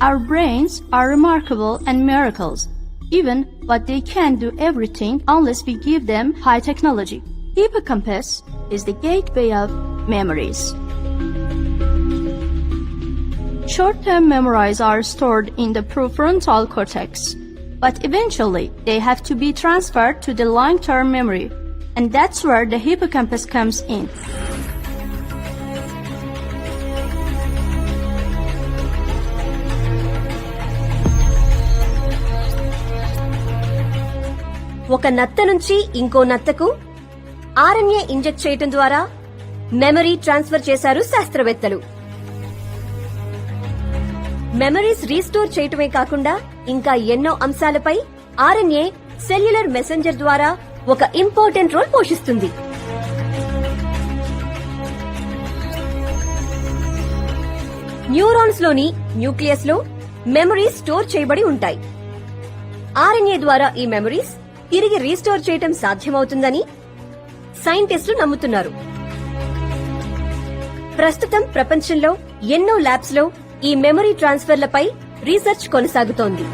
Our brains are remarkable and miracles. Even but they can't do everything unless we give them high technology. Hippocampus is the gateway of memories. Short-term memories are stored in the prefrontal cortex, but eventually they have to be transferred to the long-term memory, and that's where the hippocampus comes in. ఒక నత్త నుంచి ఇంకో నత్తకు RNA inject చేయటం ద్వారా memory transfer చేశారు శాస్త్రవేత్తలు. Memories restore చేయటమే కాకుండా ఇంకా ఎన్నో అంశాలపై ఆర్ఎన్ఏ సెల్యులర్ మెసెంజర్ ద్వారా ఒక ఇంపార్టెంట్ రోల్ పోషిస్తుంది. న్యూరాన్స్ లోని న్యూక్లియస్ లో మెమరీస్ స్టోర్ చేయబడి ఉంటాయి. ఆర్ఎన్ఏ ద్వారా ఈ మెమరీస్ తిరిగి రీస్టోర్ చేయటం సాధ్యమవుతుందని సైంటిస్టులు నమ్ముతున్నారు. ప్రస్తుతం ప్రపంచంలో ఎన్నో ల్యాబ్స్ లో ఈ మెమరీ ట్రాన్స్ఫర్లపై రీసెర్చ్ కొనసాగుతోంది.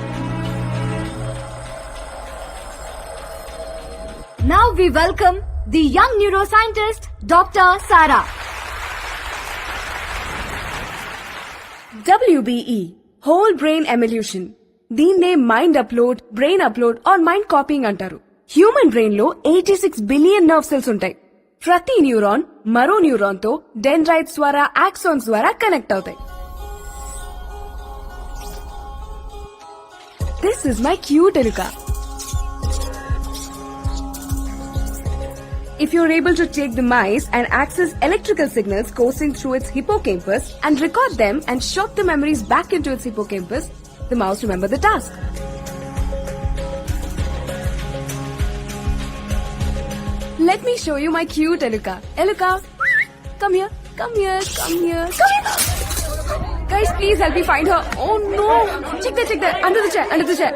Now we welcome the young neuroscientist Dr. Sara. WBE, whole brain emulsion. దీన్నే mind upload, brain upload or mind copying అంటారు. హ్యూమన్ బ్రెయిన్ లో 86 బిలియన్ నర్వ్ సెల్స్ ఉంటాయి. ప్రతి న్యూరాన్ మరో న్యూరాన్ తో డెండ్రైట్స్ ద్వారా, ఆక్సాన్స్ ద్వారా కనెక్ట్ అవుతాయి. దిస్ ఇస్ మై క్యూట్ ఎలుక. If you're able to take the mice and access electrical signals coursing through its hippocampus and record them and shot the memories back into its hippocampus, the mouse remember the task. Let me show you my cute Eluka. Eluka, come here, come here, come here, come here. Guys, please help me find her. Oh no! Check that, under the chair, under the chair.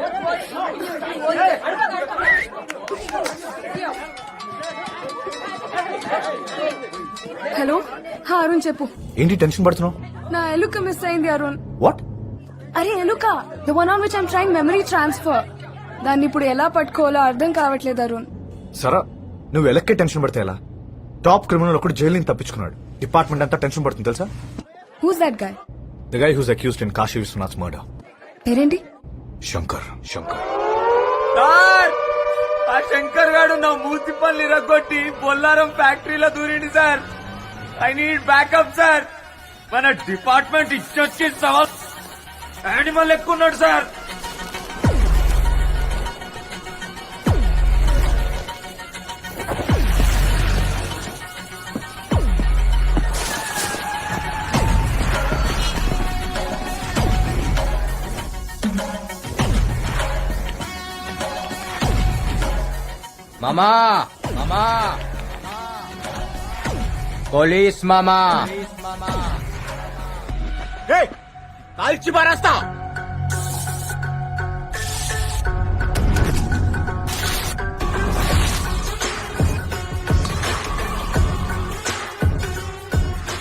Hello హా అరుణ్ చెప్పు. ఏంటి tension పడుతున్నావు? నా ఎలుక miss అయింది Arun. What? అరే ఎలుక, the one on which I'm trying memory transfer. దాన్ని ఇప్పుడు ఎలా పట్టుకోవాలో అర్థం కావట్లేదు అరుణ్. సరా, నువ్వు ఎలక్కే టెన్షన్ పడితే ఎలా? టాప్ క్రిమినల్ ఒకటి జైలు నుంచి తప్పించుకున్నాడు. డిపార్ట్మెంట్ అంతా టెన్షన్ పడుతుంది తెలుసా? Who's that guy? The guy who's accused in Kashi Vishwanath murder. పేరేంటి? శంకర్. శంకర్ ఆ శంకర్ గాడు నా మూతి పళ్ళు ఇరగొట్టి బొల్లారం ఫ్యాక్టరీలో దూరింది sir. I need backup sir. మన డిపార్ట్మెంట్ ఇచ్చొచ్చి సవాల్ యానిమల్ ఎక్కున్నాడు సార్. మామా, మామా, పోలీస్ మామా, కాల్చి పారేస్తా.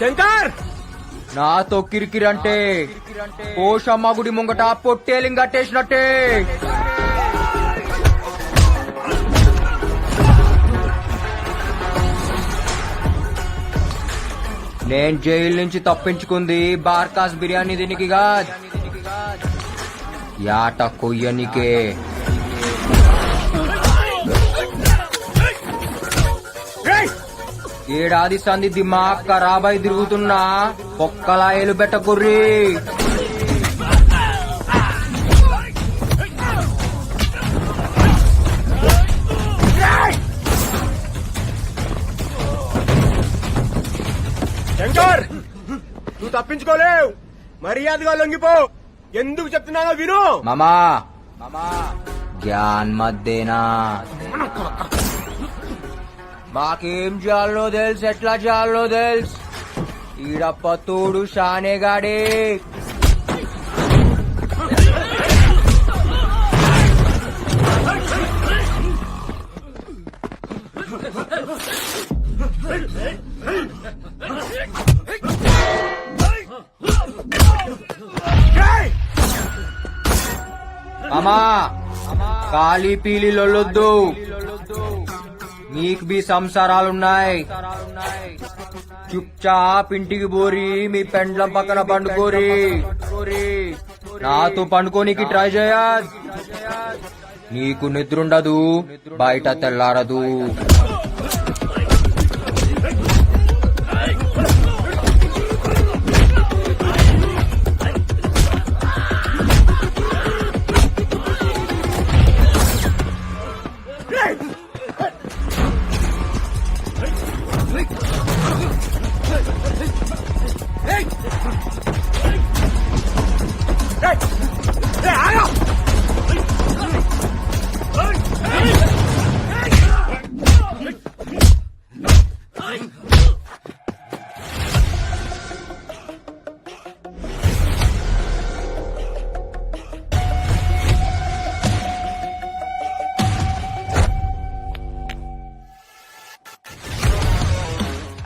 శంకర్, నాతో కిరికిరంటే పోషమ్మ గుడి ముంగట పొట్టేలింగ్ కట్టేసినట్టే. నేను జైలు నుంచి తప్పించుకుంది బార్కాస్ బిర్యానీ దీనికి కాదు, యాట కొయ్యనికే. ఏడాది సంది దిమాగ్ ఖరాబై తిరుగుతున్నా ఒక్కలాయలు పెట్టకుర్రీ. శంకర్, నువ్వు తప్పించుకోలేవు. మర్యాదగా లొంగిపో. ఎందుకు చెప్తున్నానో విను. మామా, మామా, జ్ఞాన్ మద్దేనా. మాకేం జాలో తెలుసు, ఎట్లా జాలో తెలుసు. ఈడప్ప తోడు షానేగాడే. అమ్మా ఖాళీ పీలి లొల్లొద్దు, మీకు మీ సంసారాలున్నాయి. చుప్చాప్ ఇంటికి పోరి, మీ పెండ్లం పక్కన పండుకోరి. నాతో పండుకోనికి ట్రై చేయద్. నీకు నిద్రుండదు, బయట తెల్లారదు.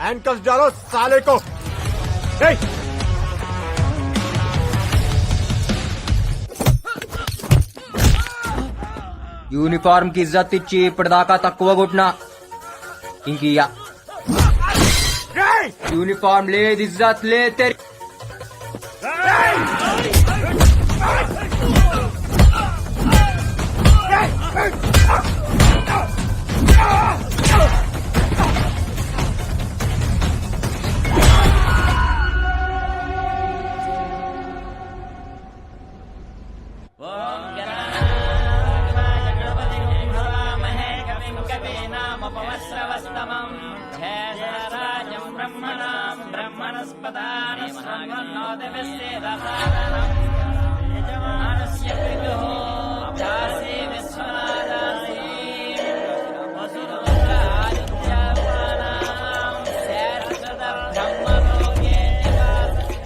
हैंडकफ डालो साले को. Hey! యూనిఫామ్ కి ఇజ్జత్ ఇచ్చి ఇప్పటిదాకా తక్కువ కొట్టినా ఇంకియా. యూనిఫామ్ లేదు, ఇజ్జత్ లేదు.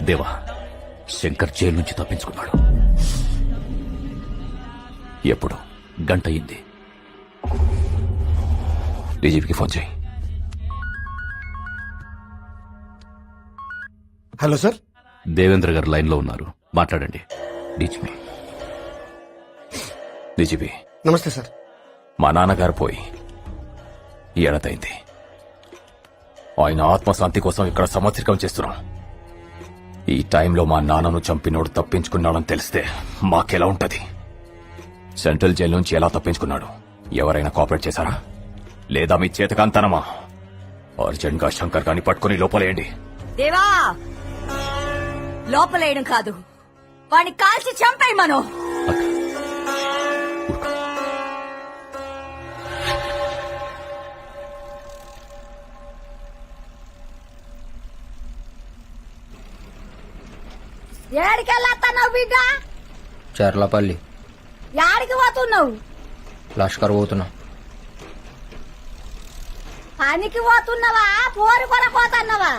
దేవా, శంకర్ జైలు నుంచి తప్పించుకున్నాడు. ఎప్పుడు? గంట అయింది. డీజీపీకి ఫోన్ చేయి. హలో సార్, దేవేంద్ర గారు లైన్ లో ఉన్నారు, మాట్లాడండి. డీజీపీ. డీజీపీ, నమస్తే సార్. మా నాన్నగారు పోయి ఏడాదైంది. ఆయన ఆత్మశాంతి కోసం ఇక్కడ సంవత్సరికం చేస్తున్నాం. ఈ టైంలో మా నాన్నను చంపినోడు తప్పించుకున్నాడని తెలిస్తే మాకెలా ఉంటది? సెంట్రల్ జైలు నుంచి ఎలా తప్పించుకున్నాడు? ఎవరైనా కోఆపరేట్ చేశారా? లేదా మీ చేతకాంతనమా? అర్జెంట్ గా శంకర్ గాని పట్టుకుని లోపలేయండి. దేవా, లోపలేయడం కాదు, వాడిని కాల్చి చంపేయి మనం. ఏడికెళ్ళొస్తున్నావు బిడ్డ? చర్లపల్లి. యాడికి పోతున్నావు? లష్కర్ పోతున్నా. పనికి పోతున్నావా, పోరు కొనపోతున్నావా?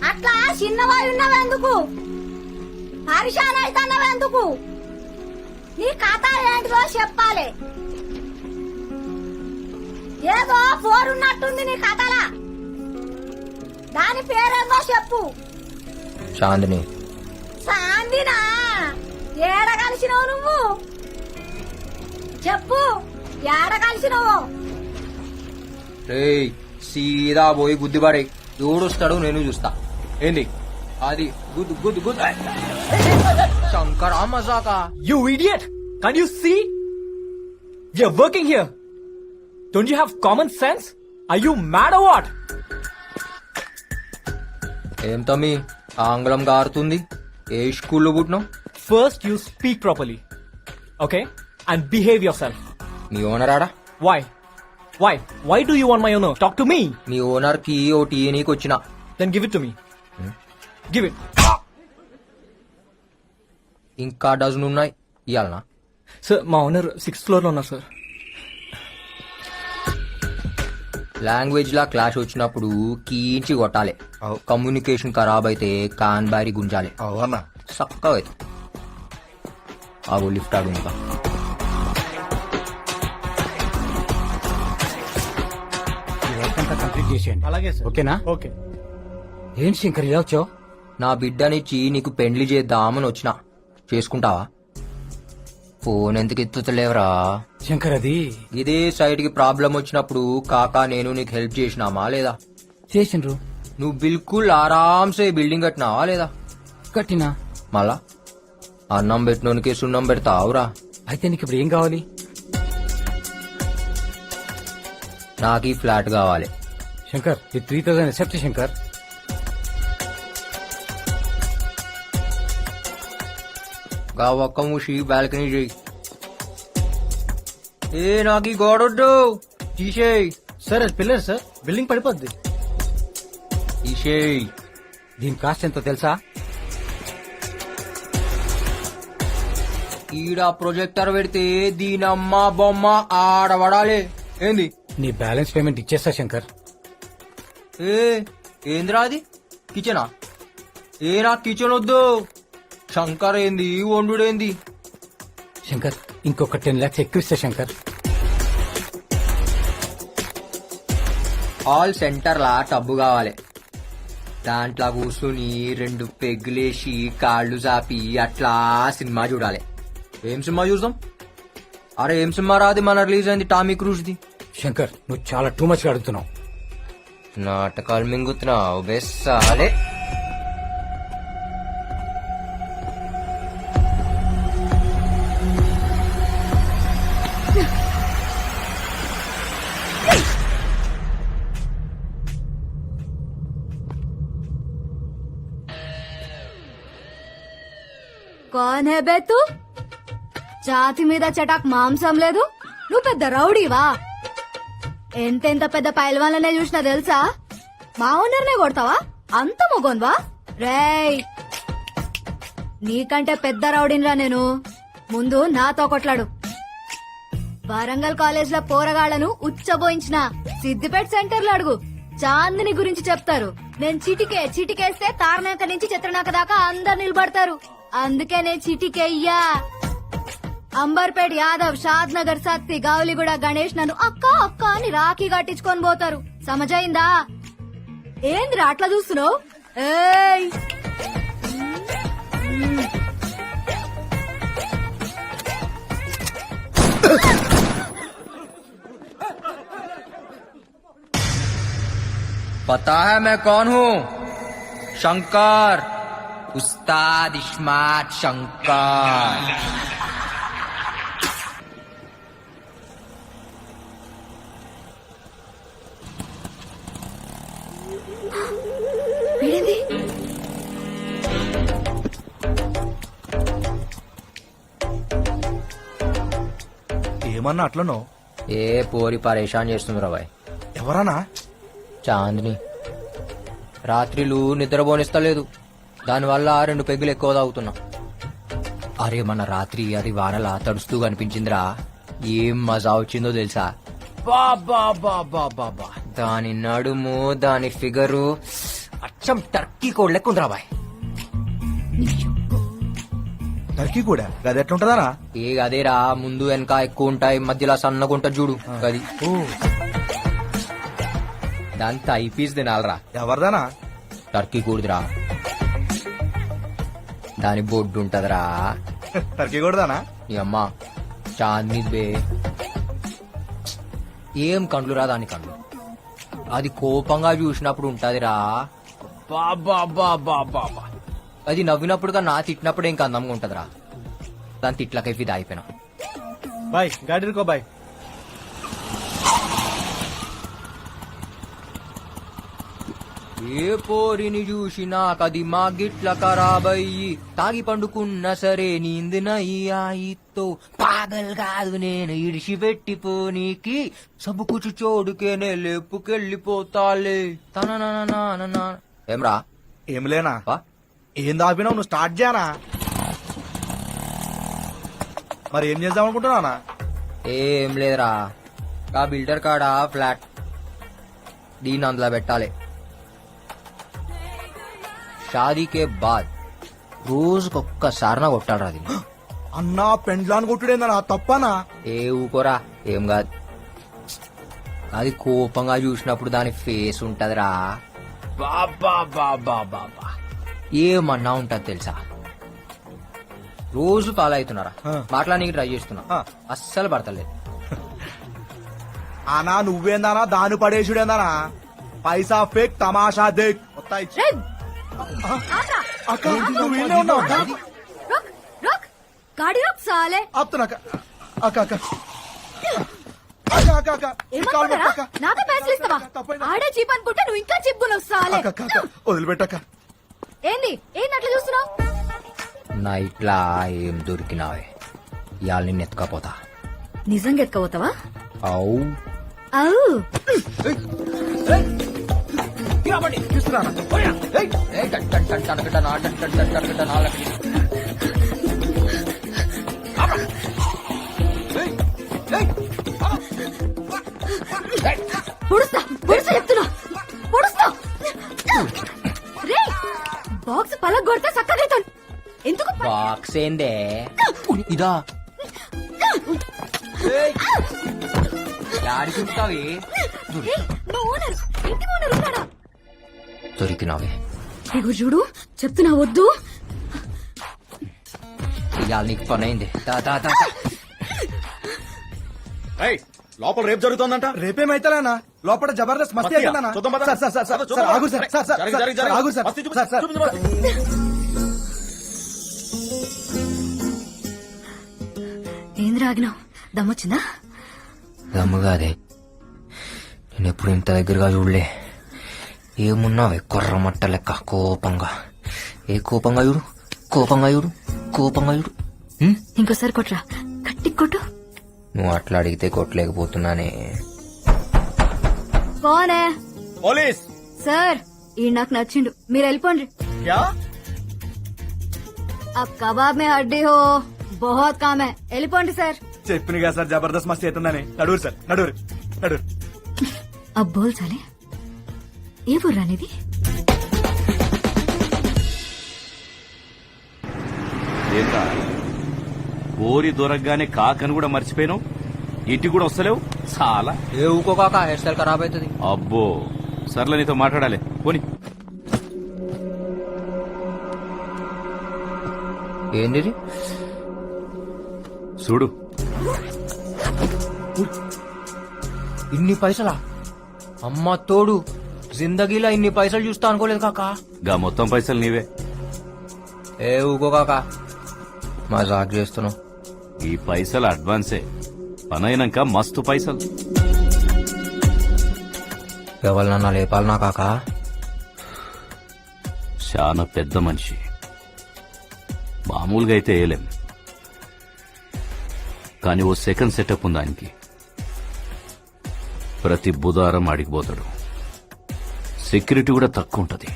అట్లా చిన్నవాయి ఉన్నావెందుకు? పరిశాన్ అవుతున్నావెందుకు? నీ కథ ఏంటిదో చెప్పాలి. ఏదో పోరున్నట్టుంది నీ కథలా. దాని పేరేందో చెప్పు. చాందిని. సాందినా? ఏడ కలిసినావు నువ్వు? చెప్పు, ఏడ కలిసినావు? రేయ్, సీదా పోయి గుద్దిపడే. ఎవడొస్తాడు నేను చూస్తా. ఏంది అది? గుద్దు గుద్దు గుద్దు. శంకరా మజాకా. You idiot! Can't you see? We are working here. Don't you have common sense? Are you mad or what? ఏం తమ్మి ఆంగ్లం గారుతుంది? ఏ స్కూల్లో పుట్టినావు? First you speak properly. Okay? And behave yourself. నీ ఓనర్ ఆడా? Why? Why? Why do you want my honor? Talk to me. నీ owner కి O T నీకు వచ్చిన. Then give it to me. Give it. ఇంకా డజన్ ఉన్నాయి ఇయ్యాలనా? Sir, మా owner 6th floor లో ఉన్నారు సార్. లాంగ్వేజ్ లా క్లాష్ వచ్చినప్పుడు కీంచి కొట్టాలి. కమ్యూనికేషన్ ఖరాబ్ అయితే కాన్ బారి గుంజాలి. అవునా? చక్కగా అయితే ఆగు లిఫ్ట్ ఆడు. ఇంకా కంప్లీట్ చేసేయండి. అలాగే సార్. ఓకేనా? ఓకే. ఏంటి శంకర్ ఇలా వచ్చావు? నా బిడ్డనిచ్చి నీకు పెండ్లి చేద్దామని వచ్చిన. చేసుకుంటావా? ఫోన్ ఎందుకు ఎత్తుతలేవరా? శంకర్ అది ఇదే సైట్ కి ప్రాబ్లం వచ్చినప్పుడు కాకా నేను నీకు హెల్ప్ చేసినామా లేదా? చేసిండ్రు. నువ్వు బిల్కుల్ ఆరాంసే బిల్డింగ్ కట్టినావా లేదా? కట్టినా. మళ్ళా అన్నం పెట్టినోనికి సున్నం పెడతావురా? అయితే నీకు ఇప్పుడు ఏం కావాలి? నాకు ఈ ఫ్లాట్ కావాలి. శంకర్ ఈ 3000 accept శంకర్. గా ఒక్క మూసి బాల్కనీ చేయి. ఏ నాకు ఈ గోడొద్దు, తీసేయ్. సార్ అది పిల్లర్ సార్, బిల్డింగ్ పడిపోద్ది. తీసేయ్. దీని కాస్ట్ ఎంతో తెలుసా? ఈడ ప్రొజెక్టర్ పెడితే దీనమ్మ బొమ్మ ఆడబడాలి. ఏంది? నీ బ్యాలెన్స్ పేమెంట్ ఇచ్చేస్తా శంకర్. ఏంద్రా అది? కిచెనా? నా కిచెన్ వద్దు. శంకర్ ఏంది వండుడేంది? శంకర్ ఇంకొక 10 lakhs ఎక్కువ ఇస్తా శంకర్. హాల్ సెంటర్ లా టబ్బు కావాలి. దాంట్లో కూర్చుని 2 పెగ్గులేసి కాళ్ళు చాపి అట్లా సినిమా చూడాలి. ఏం సినిమా చూద్దాం? అరే ఏం సినిమా రాది మన రిలీజ్ అయింది టామీ క్రూజ్ ది. శంకర్ నువ్వు చాలా టూ మచ్ అడుగుతున్నావు. నాటకాలు మింగుతున్నావు బెస్సాలే. కాన్ హే బే తూ? ఛాతి మీద చటాక్ మాంసం లేదు, నువ్వు పెద్ద రౌడీవా? ఎంతెంత పెద్ద పైల్వాన్లనే చూసినా తెలుసా? మా ఓనర్నే కొడతావా? అంత మొగోన్వా? రేయ్ నీకంటే పెద్ద రౌడీన్రా నేను. ముందు నాతో కొట్లాడు. వరంగల్ కాలేజ్ లో పోరగాళ్లను ఉచ్చబోయించిన సిద్దిపేట సెంటర్ లో అడుగు, చాందిని గురించి చెప్తారు. నేను చిటికేస్తే తారనాక నుంచి చిత్రనాక దాకా అందరు నిలబడతారు. అందుకే నేను చిటికెయ్యా. అంబర్పేట్ యాదవ్, షాద్ నగర్ సత్తి, గౌలిగూడ గణేష్ నన్ను అక్క అక్క అని రాఖీ కట్టించుకొని పోతారు. సమజైందా? ఏంద్రా అట్లా చూస్తున్నావు? ఏయ్ पता है मैं कौन हूँ? शंकर, उस्ताद इस्मात शंकर. ఏమన్నా అట్లనో? ఏ పోరి పరేషాన్ చేస్తుంది రా బాయ్. ఎవరన్నా? చాందిని రాత్రిలు నిద్రపోనిస్తలేదు. దానివల్ల 2 పెగ్గులు ఎక్కువ తాగుతున్నా. అరే మన రాత్రి అది వానలా తడుస్తూ కనిపించిందిరా. ఏం మజా వచ్చిందో తెలుసా? బాబా బాబా బాబా, దాని నడుము, దాని ఫిగరు అచ్చం టర్కీ కోడ్ లెక్క ఉందిరా బాయ్. టర్కీ కూడా అది ఎట్లుంటదానా? ఏ అదేరా, ముందు వెనక ఎక్కువ ఉంటాయి, మధ్యలో సన్నగా ఉంటుంది చూడు అది. దాని థై పీస్ తినాలరా. ఎవరిదానా? టర్కీ కూడదురా, దాని బొడ్డు ఉంటదిరా. టర్కీ కూడదానా? నీ అమ్మ చాందిని బే. ఏం కండ్లురా దాని కండ్లు. అది కోపంగా చూసినప్పుడు ఉంటదిరా. బాబా బాబా బాబా, అది నవ్వినప్పుడు నా తిట్టినప్పుడు ఇంకా అందంగా ఉంటదిరా. దాని తిట్లకై ఫిదా అయిపోయినా. Bye గాడికో bye. ఏ పోరిని చూసినా కది మా గిట్ల ఖరాబయ్యి, తాగి పండుకున్న సరే నీందినయ్యాయితో పాగల్ కాదు నేను ఇడిసి పెట్టిపోనీకి, సబుకుచు చోడుకేనే లేపుకెళ్ళిపోతాలే తన. ఏమ్రా? ఏం లేనా? ఏం దాపినావు? నువ్వు స్టార్ట్ చేయనా? మరి ఏం చేద్దాం అనుకుంటున్నానా? ఏం లేదురా, ఆ బిల్డర్ కాడ ఫ్లాట్ దీన్ని అందులో పెట్టాలి. షాదీకే బాద్ రోజుకొక్కసారి కొట్టాడు అది. అన్నా పెండ్లాన్ కొట్టుడేందనా? తప్పనా? ఏ ఊకోరా, ఏం కాదు. అది కోపంగా చూసినప్పుడు దాని ఫేస్ ఉంటదిరా. బాబా బాబా బాబా, ఏమన్నా ఉంటది తెలుసా? రోజు ఫాలో అవుతున్నారా మాట్లాడానికి ట్రై చేస్తున్నా అస్సలు పడతలేదు. అనా నువ్వేందానా దాని పడేసుడేందానా పైసా ఫేక్ తమాషా దేక్ అక్క నువ్వు ఈయనే ఉన్నావు అక్క. रुक रुक गाड़ी रुक साले ఆపుతున్నా అక్క అక్క అక్క అక్క అక్క అక్క ఈ కాలు పెట్టు అక్క. నాకే పైసలు ఇస్తావా తప్పైంది. ఆడే చీప్ అనుకుంటే నువ్వు ఇంకా చిప్పుకున్నావు సాలే అక్క అక్క అక్క వదిలిపెట్టక్క. ఏంది ఏంది అట్లా చూస్తున్నావు నా ఇట్లా ఏం దొరికినావే ఇవాళ నిన్ను ఎత్తుకపోతా. నిజంగా ఎత్తుకోపోతావా అవు అవు తీసుకురానా? పొడుస్తా పొడుస్తా చెప్తున్నా పొడుస్తా రే బాక్స్ పలగ కొడితే చక్కగా ఎందుకు బాక్స్ ఏందే ఇదా యాడి చూస్తావి రేయ్, మా ఓనర్ ఇంటి ఓనర్ ఉన్నాడా దొరికినావే ఇగో చూడు చెప్తున్నా వద్దు ఇవాళ నీకు పని అయింది లోపల రేపు జరుగుతుందంట. రేపేమైతేనా లోపల జబర్దస్త్ మస్తీ అవుతుందన్నా. Sir sir sir sir sir ఆగు సార్ సార్ సార్ సార్ ఆగు సార్ సార్ సార్ ఏంది రాగినావు దమ్మొచ్చిందా దమ్ముగాదే నేను ఎప్పుడు ఇంత దగ్గరగా చూడలే. ఏమున్నావే కొర్రమట్ట లెక్క కోపంగా కోపంగా చూడు కోపంగా చూడు కోపంగా చూడు. ఇంకోసారి కొట్రా గట్టి కొట్టు నువ్వు అట్లా అడిగితే కొట్టలేకపోతున్నానే. కోనే పోలీస్ సార్ ఈ నాకు నచ్చిండు మీరు వెళ్ళిపోండి క్యా अब कबाब में हड्डी हो बहुत काम है వెళ్ళిపోండి సార్ చెప్పిన కదా సార్ జబర్దస్త్ మస్తీ అవుతుందని. నడువురు సార్ నడువురు నడువురు. अब बोल साले ఏ ఊర్రా నీది ఏంటా ఓరి దొరకగానే కాకని కూడా మర్చిపోయాను. ఇంటికి కూడా వస్తలేవు చాలా. ఏ ఊకోకాక హెయిర్ స్టైల్ ఖరాబ్ అవుతుంది. అబ్బో సర్లే నీతో మాట్లాడాలి పోని. ఏంది చూడు ఇన్ని పైసలా అమ్మ తోడు జిందగీలో ఇన్ని పైసలు చూస్తా అనుకోలేదు కాక. గా మొత్తం పైసలు నీవే. ఏ ఊకో కాక మజాక్ చేస్తున్నావు. ఈ పైసలు అడ్వాన్సే, పనైనాక మస్తు పైసలు. ఎవరినన్నా లేపాలనా కాక. చాలా పెద్ద మనిషి, మామూలుగా అయితే వేయలేం. కానీ ఓ సెకండ్ సెటప్ ఉంది ఆయనకి. ప్రతి బుధవారం ఆడికిపోతాడు. సెక్యూరిటీ కూడా తక్కువ ఉంటది,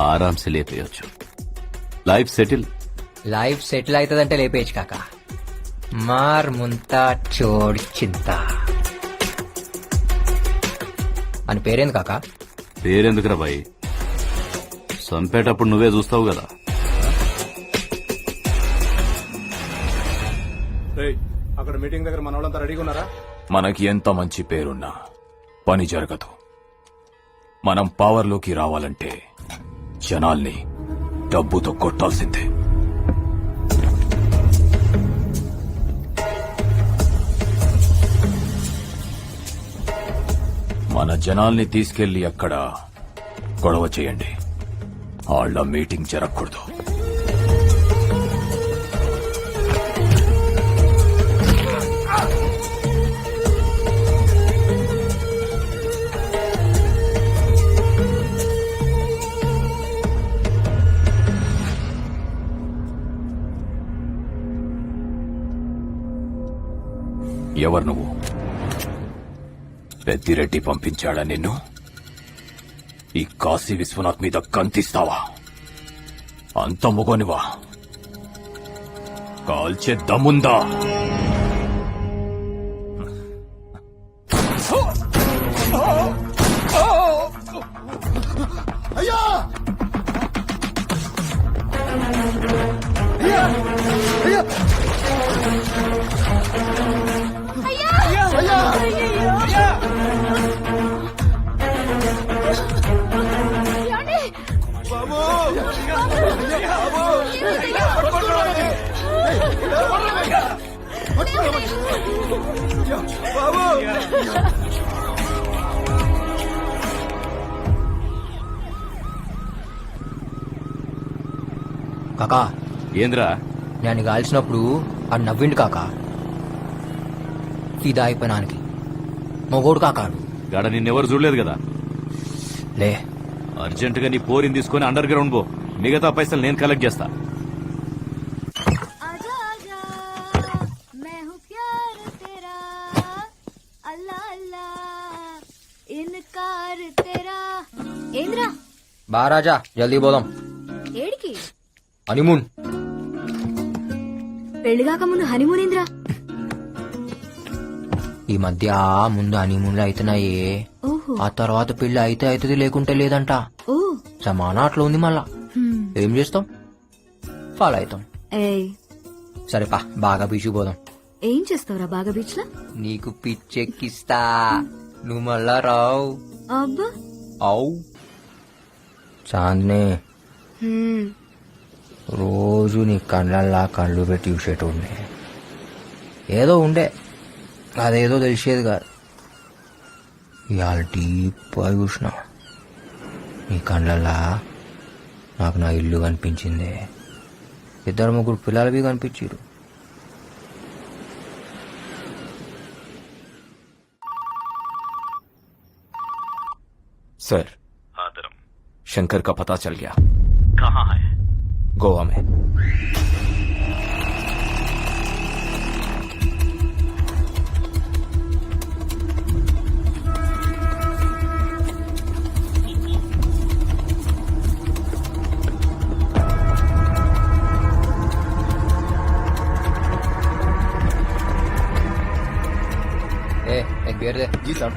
ఆరాంసే లేపేయచ్చు. Life settle. లైఫ్ సెటిల్ అవుతుందంటే లేపేయచ్చు కాక. మార్ ముంతా చోడ్ చింత అని పేరేంది కాక. పేరెందుకురా బాయ్, చంపేటప్పుడు నువ్వే చూస్తావు కదా. అక్కడ మీటింగ్ దగ్గర మన వాళ్ళంతా రెడీగా ఉన్నారా? మనకి ఎంత మంచి పేరున్నా పని జరగదు. మనం పవర్లోకి రావాలంటే జనాల్ని డబ్బుతో కొట్టాల్సిందే. మన జనాల్ని తీసుకెళ్లి అక్కడ గొడవ చేయండి. వాళ్ళ మీటింగ్ జరగకూడదు. ఎవరు నువ్వు? పెద్దిరెడ్డి పంపించాడా నిన్ను? ఈ కాశీ విశ్వనాథ్ మీద కంతిస్తావా? అంత మొగనివా? కాల్చే దమ్ముందా? అయ్యా బాబు కాకా ఏంద్రా నేను కాల్చినప్పుడు అది నవ్విండు కాకా ఫిదా అయిపోయినానికి మొగోడు కాకాడు గాడ నిన్నెవరు చూడలేదు కదా. లే అర్జెంటుగా నీ పోరిని తీసుకొని అండర్ గ్రౌండ్ పో, మిగతా పైసలు నేను కలెక్ట్ చేస్తా. आजा आजा मैं हूँ प्यार तेरा अल्लाह अल्लाह इनकार तेरा ఏంద్రా బారాజా జల్దీ పోదాం ఏడికి హనీమూన్. పెళ్లిగాక ముందు హనీమూన్ ఏంద్రా ఈ మధ్య ముందు హనీమూన్లు అవుతున్నాయే, ఓహో ఆ తర్వాత పెళ్లి అయితే అవుతుంది లేకుంటే లేదంట. ఓ సమానా అట్లా ఉంది మళ్ళా. ఏం చేస్తాం, ఫాలో అవుతాం. ఏయ్ సరేపా బాగా బీచ్ పోదాం. ఏం చేస్తావురా బాగా బీచ్ లో నీకు పిచ్చెక్కిస్తా, నువ్వు మళ్ళా రావు. అబ్బా అవు చాందనే రోజు నీ కళ్ళల్లా కళ్ళు పెట్టి చూసేటోడ్నే. ఏదో ఉండే అదేదో తెలిసేది కాదు. ఇవాళ డీప్గా చూసిన నీ కళ్ళల్లా నాకు నా ఇల్లు కనిపించిందే, 2-3 పిల్లలవి కనిపించారు. सर शंकर का पता चल गया. कहाँ है? गोवा में. एक बियर दे. जी सर.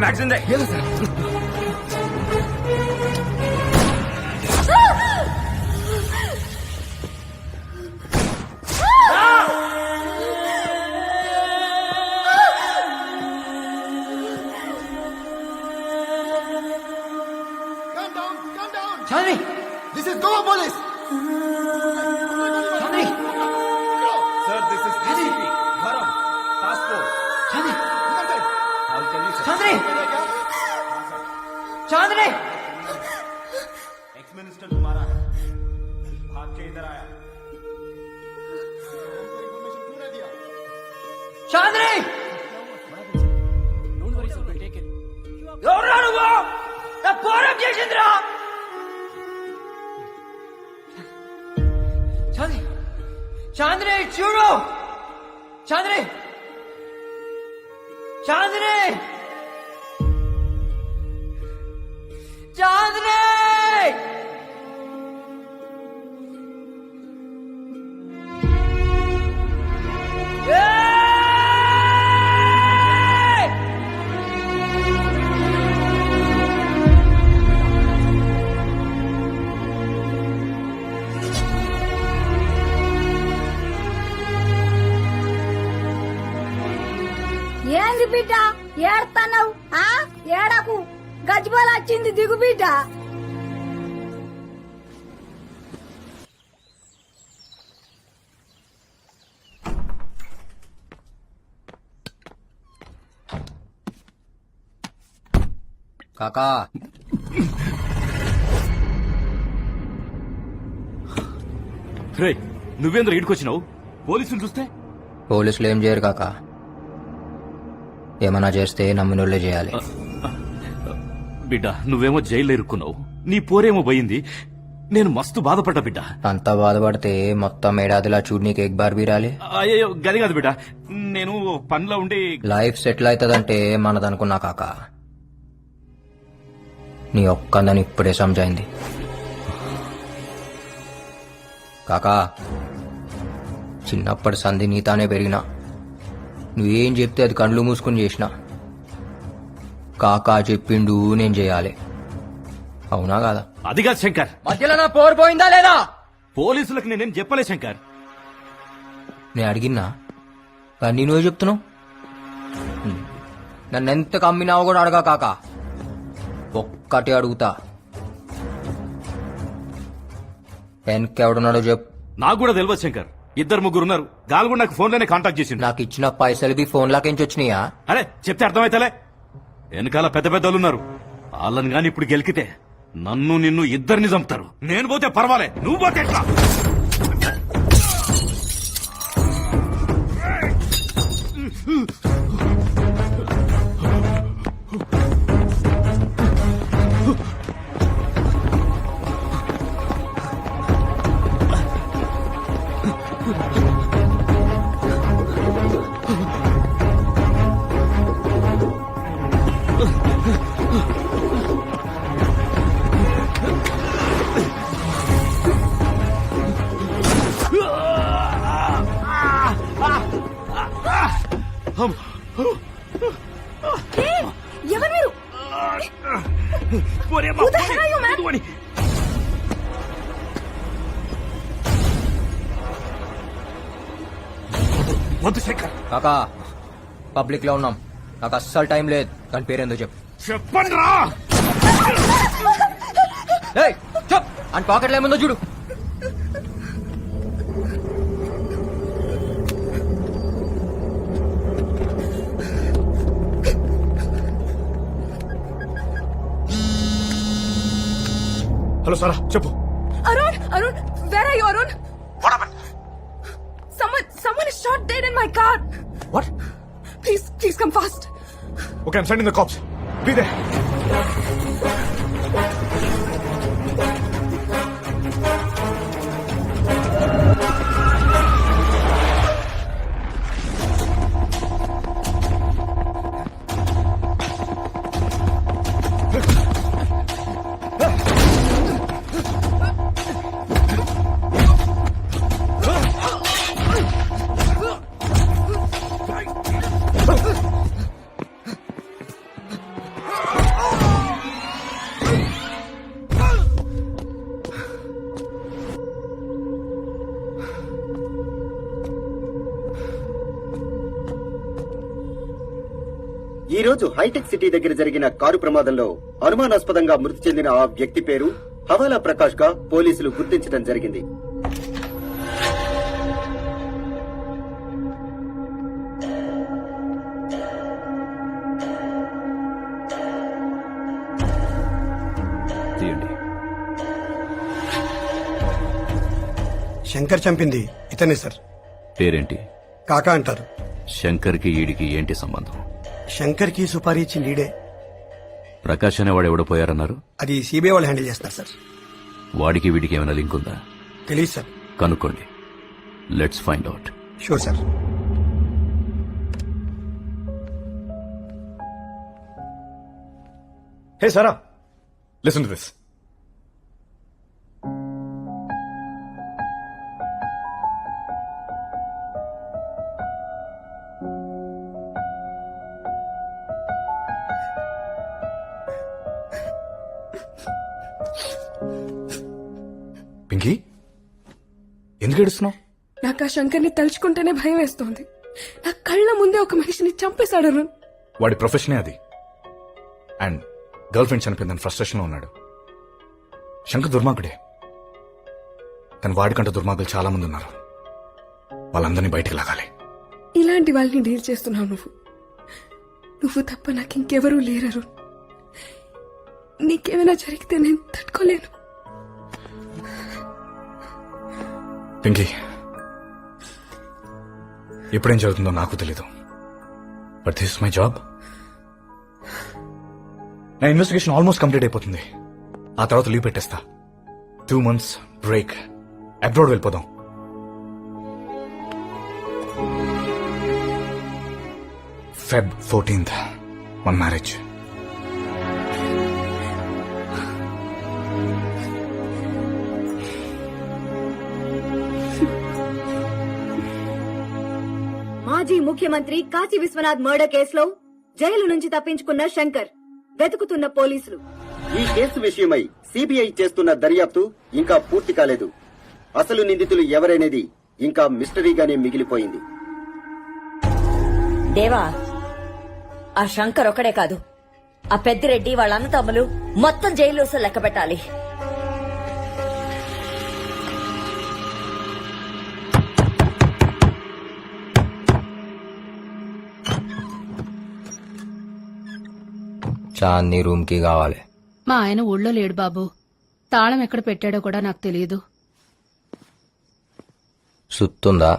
मैगजीन दे. ये लो sir. Chandni, This is Goa police. Chandni, Sir, this is DCP. Varam, task force. Chandni, I'll tell you, sir. Chandni, Chandni. Ex-minister तुम्हारा है. भाग के इधर आया. చాంద్ని, ఎవరురా నువ్వు? చేసిందిరా చాంద్రి చాంద్రి చూడు చాంద్రి చాంద్రి చాంద్రి ఏంది బిడ్డ ఏడతావు ఏడకు గజ్బల్ వచ్చింది దిగు బిడ్డ. కాకా రే నువ్వేంద్ర ఇడికొచ్చినావు పోలీసులు చూస్తే పోలీసులు ఏం చేయరు కాకా, ఏమన్నా చేస్తే నమ్మినోళ్లే చేయాలి. బిడ్డ నువ్వేమో జైల్లో ఇరుక్కున్నావు, నీ పోరేమో పోయింది. నేను మస్తు బాధపడ్డా బిడ్డ. అంతా బాధపడితే మొత్తం ఏడాదిలా చూడు నీకు ఎగ్ బార్ బీరాలి. అయ్యో గది కాదు బిడ్డ, నేను పనిలో ఉండి లైఫ్ సెటిల్ అవుతుందంటే మనదనుకున్నా కాకా, నీ ఒక్కందని ఇప్పుడే సమజైంది. కాకా చిన్నప్పటి సంధి నీతానే పెరిగినా, నువ్వేం చెప్తే అది కండ్లు మూసుకుని చేసినా. కాకా చెప్పిండు నేను చేయాలి, అవునా కాదా? అది కాదు శంకర్, మధ్యలో నా పోరు పోయిందా లేదా? పోలీసులకు నేనేం చెప్పలే శంకర్. నేను అడిగినా కానీ నువ్వే చెప్తున్నావు. నన్ను ఎంత కమ్మినావు కూడా అడగా కాకా, ఒక్కటి అడుగుతా, వెనకెవడున్నాడో చెప్పు. నాకు కూడా తెలియదు శంకర్, 2-3 ఉన్నారు. గాలు కూడా నాకు ఫోన్లోనే కాంటాక్ట్ చేసిండు. నాకు ఇచ్చిన పైసలు ఫోన్ లాకెంచి వచ్చినాయా? అరే చెప్తే అర్థమైతలే, వెనకాల పెద్ద పెద్దలు ఉన్నారు. వాళ్ళని గాని ఇప్పుడు గెలికితే నన్ను నిన్ను ఇద్దరిని చంపుతారు. నేను పోతే పర్వాలే, నువ్వు పోతే ఎట్లా? ఎవరు మీరు? పోరేమ్మా, Who the hell are you, man? పోనీ. వద్దు శంకర్, కాకా పబ్లిక్ లో ఉన్నాం, నాకు అస్సలు టైం లేదు. కానీ పేరేందో చెప్పు. చెప్పండి రా. చెప్ అని పాకెట్లో ఏముందో చూడు. హలో సారా చెప్పు. Arun, where are you, Arun? What happened? Someone is shot dead in my car. What? Please come fast. Okay, I'm sending the cops. Be there. ఈ రోజు హైటెక్ సిటీ దగ్గర జరిగిన కారు ప్రమాదంలో అనుమానాస్పదంగా మృతి చెందిన ఆ వ్యక్తి పేరు హవాలా ప్రకాష్ గా పోలీసులు గుర్తించడం జరిగింది. తీయండి. శంకర్ చంపింది ఇతనే సార్. పేరేంటి? కాకా అంటారు. శంకర్కి ఈడికి ఏంటి సంబంధం? శంకర్ కి సుపారీ ఇచ్చి లీడే. ప్రకాష్ అనేవాడు ఎవడో పోయారన్నారు. అది సిబిఐ వాళ్ళు హ్యాండిల్ చేస్తారు సార్. వాడికి వీడికి ఏమైనా లింక్ ఉందా? తెలియదు సార్. కనుక్కోండి. Let's find out. Sure sir. Hey, Sarah. Listen to this. Pinky, ఎందుకు ఏడుస్తున్నావు? నాకు ఆ శంకర్ని తలుచుకుంటేనే భయం వేస్తోంది. నా కళ్ళ ముందే ఒక మనిషిని చంపేశాడు అరుణ్. వాడి ప్రొఫెషనే అది. అండ్ గర్ల్ ఫ్రెండ్ చనిపోయిందని ఫ్రస్ట్రేషన్ లో ఉన్నాడు. శంకర్ దుర్మార్గుడే, కానీ వాడికంటే దుర్మార్గులు చాలా మంది ఉన్నారు. వాళ్ళందరినీ బయటికి లాగాలి. ఇలాంటి వాళ్ళని డీల్ చేస్తున్నావు నువ్వు. నువ్వు తప్ప నాకు ఇంకెవరూ లేరు. నీకేమైనా జరిగితే నేను తట్టుకోలేను. పింకీ, ఎప్పుడేం జరుగుతుందో నాకు తెలీదు, but this is my job. నా ఇన్వెస్టిగేషన్ ఆల్మోస్ట్ కంప్లీట్ అయిపోతుంది. ఆ తర్వాత లీవ్ పెట్టేస్తా. 2 months బ్రేక్, అబ్రాడ్ వెళ్ళిపోదాం. Feb 14th మన మ్యారేజ్. మాజీ ముఖ్యమంత్రి కాశీ విశ్వనాథ్ మర్డర్ కేసులో జైలు నుంచి తప్పించుకున్న శంకర్ వెతుకుతున్న పోలీసులు. ఈ కేసు విషయమై సిబిఐ చేస్తున్న దర్యాప్తు ఇంకా పూర్తి కాలేదు. అసలు నిందితులు ఎవరనేది ఇంకా మిస్టరీగానే మిగిలిపోయింది. దేవా, ఆ శంకర్ ఒక్కడే కాదు, ఆ పెద్దిరెడ్డి వాళ్ళ అన్నతమ్ములు మొత్తం జైలు లెక్క పెట్టాలి. చాందీ రూమ్ కి కావాలి. మా ఆయన ఊళ్ళో లేడు బాబు. తాళం ఎక్కడ పెట్టాడో కూడా నాకు తెలియదు. సుత్తుందా?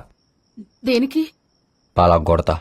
దేనికి? పాలగొడతా.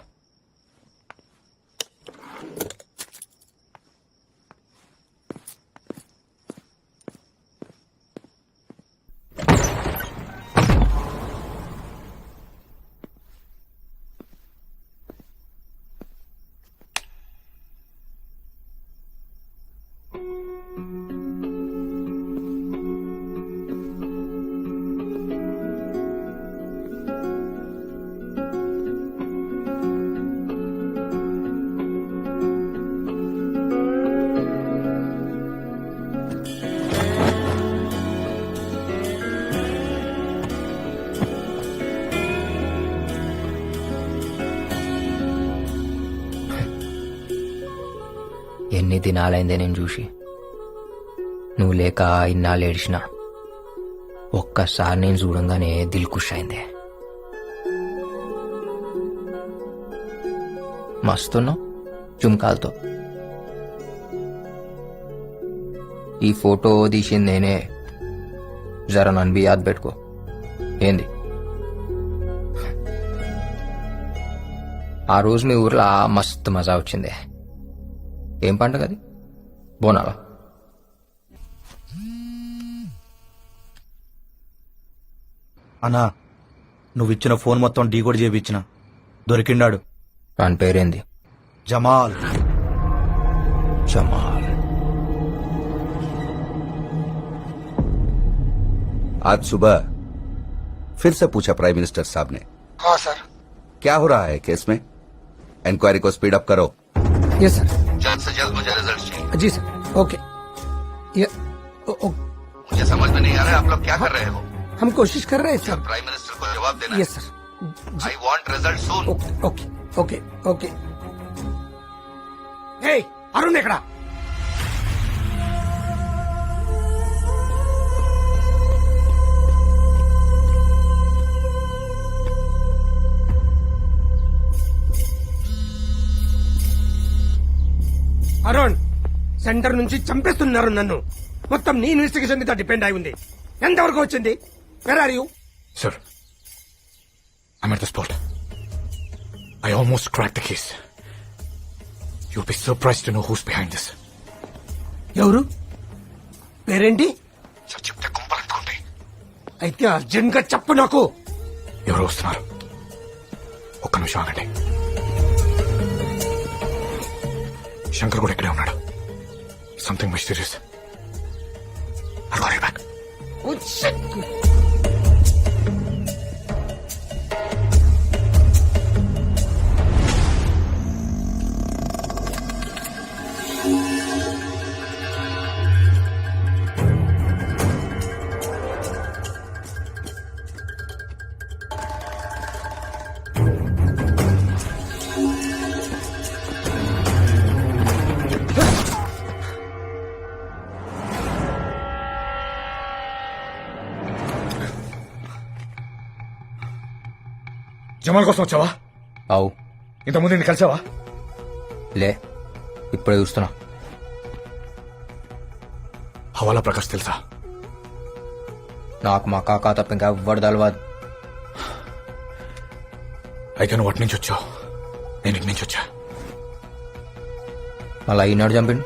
ఎన్ని దినాలైందే నేను చూసి. నువ్వు లేక ఇన్నాళ్ళు ఏడిచినా ఒక్కసారి నేను చూడంగానే దిల్ ఖుష్ అయిందే. మస్తున్నావు జుమ్కాలతో. ఈ ఫోటో తీసింది నేనే. జర నన్ను బి యాద్ పెట్టుకో. ఏంది? ఆ రోజు మీ ఊర్లో మస్తు మజా వచ్చిందే. ఏం పండుగ అది? బోనాలా? అన్నా, నువ్విచ్చిన ఫోన్ మొత్తం డీకోడ్ చేయించిన. దొరికిండాడు. వాని పేరేంది? జమాల్. జమాల్. आज सुबह फिर से पूछा प्राइम मिनिस्टर साहब ने. हाँ सर. क्या हो रहा है केस में? इंक्वायरी को स्पीड अप करो. Yes sir. जल्द से जल्द मुझे रिजल्ट चाहिए. जी सर. ओके. मुझे समझ में नहीं आ रहा है आप लोग क्या कर रहे हो. हम कोशिश कर रहे हैं सर. प्राइम मिनिस्टर को जवाब देना. Yes sir. I want result soon. Okay okay okay. Arun ఎక్కడ? అరుణ్, సెంటర్ నుంచి చంపేస్తున్నారు నన్ను. మొత్తం నీ ఇన్వెస్టిగేషన్ మీద డిపెండ్ అయి ఉంది. ఎంతవరకు వచ్చింది? Where are you? Sir, I'm at the spot. I almost cracked the case. You'll be surprised to know who's behind this. ఎవరు పేరేంటి? సార్ చెప్తే కుంపలంటుకుంటాయి. అయితే అర్జెంట్ గా చెప్పు నాకు. ఎవరు వస్తున్నారు? ఒక్క నిమిషం ఆగండి. శంకర్ కూడా ఇక్కడే ఉన్నాడు. Something mysterious. I'll call you back. Jamal కోసం వచ్చావా? అవు ఇంతకుముందు నిన్ను కలిసావా? లే, ఇప్పుడే చూస్తున్నా. హవాలా ప్రకాష్ తెలుసా? నాకు మా కాకా తప్ప ఇంకా ఎవ్వడు తెలవదు. అయితే నువ్వు అటు నుంచి వచ్చావు, నేను ఇటు నుంచి వచ్చా. మళ్ళా ఈనాడు చంపిండు.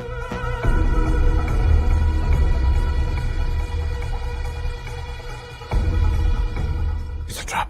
It's a trap.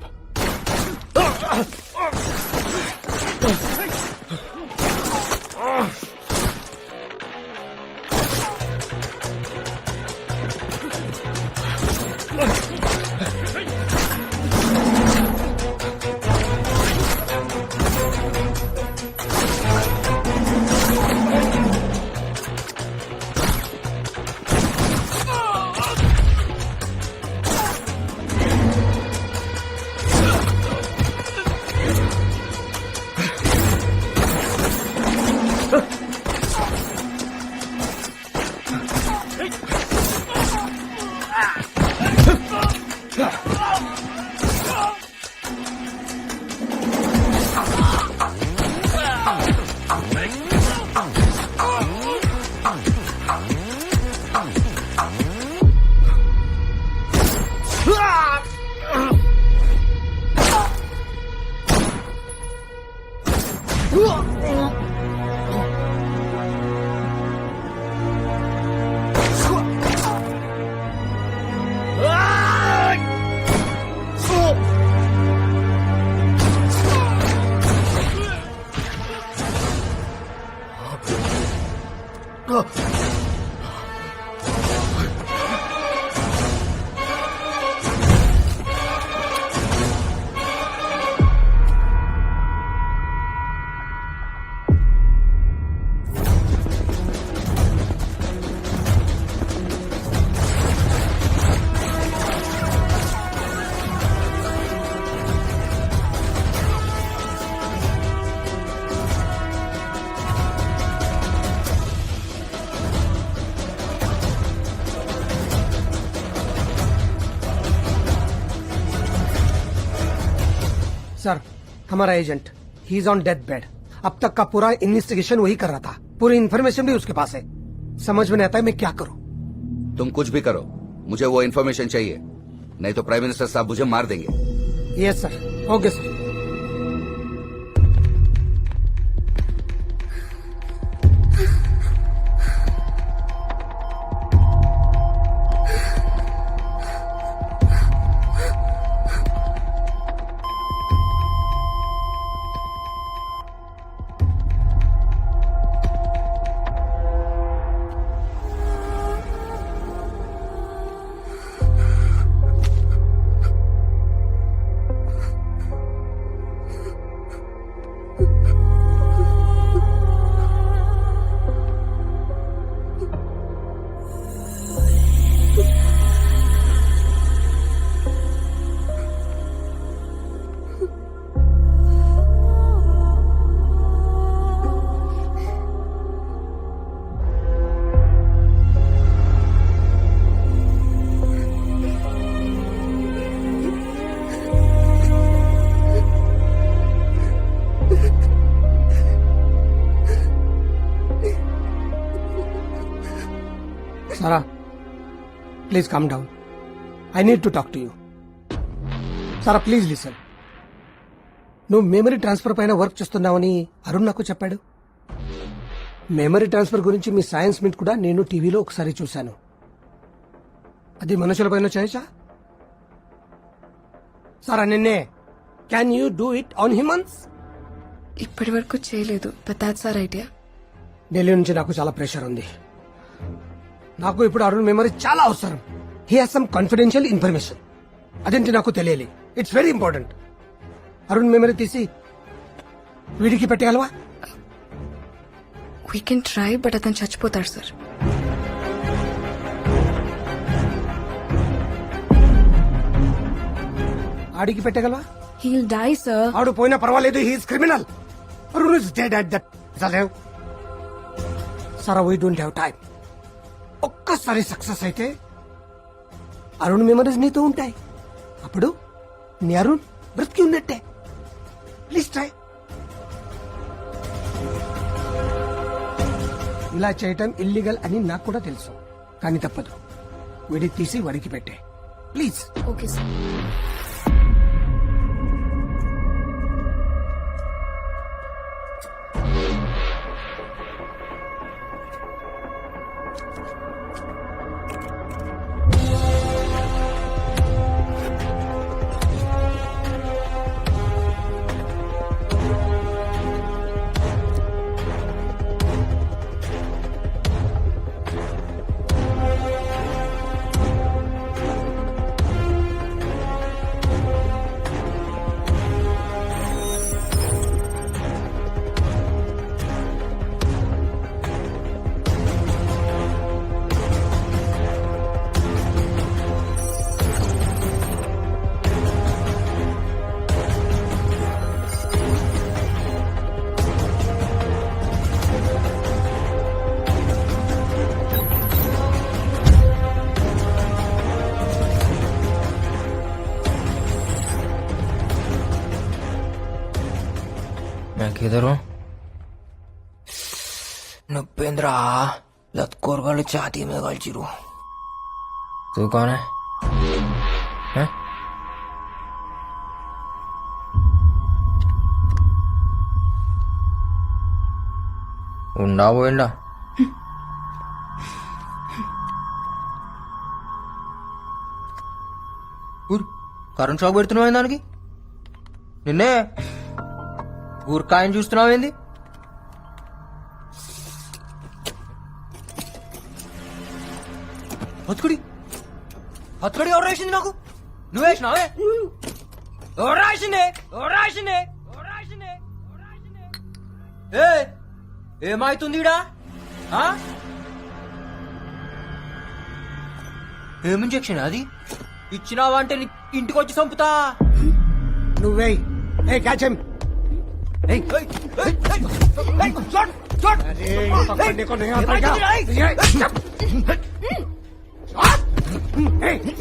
सर, हमारा agent he is on death bed. अब तक का पूरा इन्वेस्टिगेशन वही कर रहा था. पूरी इन्फॉर्मेशन भी उसके पास है. समझ में नहीं आता है मैं क्या करूं. तुम कुछ भी करो, मुझे वो इन्फॉर्मेशन चाहिए, नहीं तो प्राइम मिनिस्टर साहब मुझे मार देंगे. Yes sir. Okay sir. Sarah, please calm down. I need to talk to you. Sarah, please listen. నువ్వు మెమరీ ట్రాన్స్ఫర్ పైన వర్క్ చేస్తున్నావని అరుణ్ నాకు చెప్పాడు. మెమరీ ట్రాన్స్ఫర్ గురించి మీ సైన్స్ మీట్ కూడా నేను టీవీలో ఒకసారి చూశాను. అది మనుషులపైన చేయొచ్చా? సార్ నిన్నే can you do it on humans? ఇప్పటి వరకు చేయలేదు, but that's our idea. Delhi నుంచి నాకు చాలా ప్రెషర్ ఉంది. నాకు ఇప్పుడు అరుణ్ మెమరీ చాలా అవసరం. He has some confidential information. అదేంటి నాకు తెలియాలి. It's very important. Arun memory తీసి వీడికి పెట్టగలవా? వీ కెన్ ట్రై, బట్ అతను చచ్చిపోతాడు సార్. ఆడికి పెట్టగలవా? Heal die sir. ఆడు పోయినా పర్వాలేదు. He's criminal. Arun is dead at that. Sir we don't have time. ఒక్కసారి సక్సెస్ అయితే అరుణ్ మెమరీస్ నీతో ఉంటాయి. అప్పుడు నీ అరుణ్ బ్రతికి ఉన్నట్టే. Please try. ఇలా చేయటం ఇల్లీగల్ అని నాకు కూడా తెలుసు, కానీ తప్పదు. వీడికి తీసి వాడికి పెట్టే ప్లీజ్. Okay sir. किधर नपेंद्रा लतकोर वाले छाती में गलचिरू. तू कौन है? हैं? ఉండా పోయిండా? కరెంట్ షాక్ పెడుతున్నావు దానికి. నిన్నే ఊరికాయని చూస్తున్నావు ఏంది? హత్తుకుడి హత్తుకుడి ఎవరు రాసింది నాకు? నువ్వు వేసినావే? ఎవరు రాసిందే? ఎవరు రాసిందే? ఎవరు రాసిందే? ఏమైతుంది ఈడ? ఏం ఇంజెక్షన్ అది? ఇచ్చినావా అంటే ఇంటికి వచ్చి చంపుతా. నువ్వే క్యాచ్ హిమ్.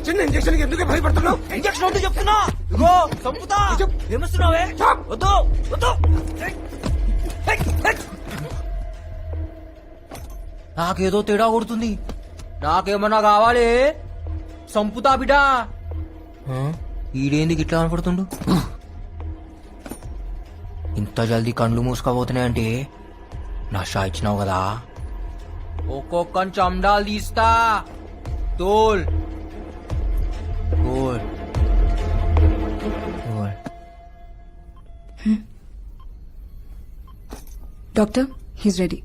చిన్న ఇంజక్షన్ ఎందుకు భయపడుతున్నావు? ఇంజక్షన్ అంటే చెప్తున్నా. ఇగో చంపుతా. ఏమస్తున్నావే? వద్దు వద్దు. నాకేదో తేడా కొడుతుంది. నాకేమన్నా కావాలి చంపుతా బిడ్డా. ఈడేంది గిట్లా కనపడుతుండు? ఇంత జల్దీ కండ్లు మూసుకోబోతున్నాయంటే నషా ఇచ్చినావు కదా. ఒక్కొక్క చండాలు తీస్తా. తోల్ తోల్ తోల్. Doctor, he's ready.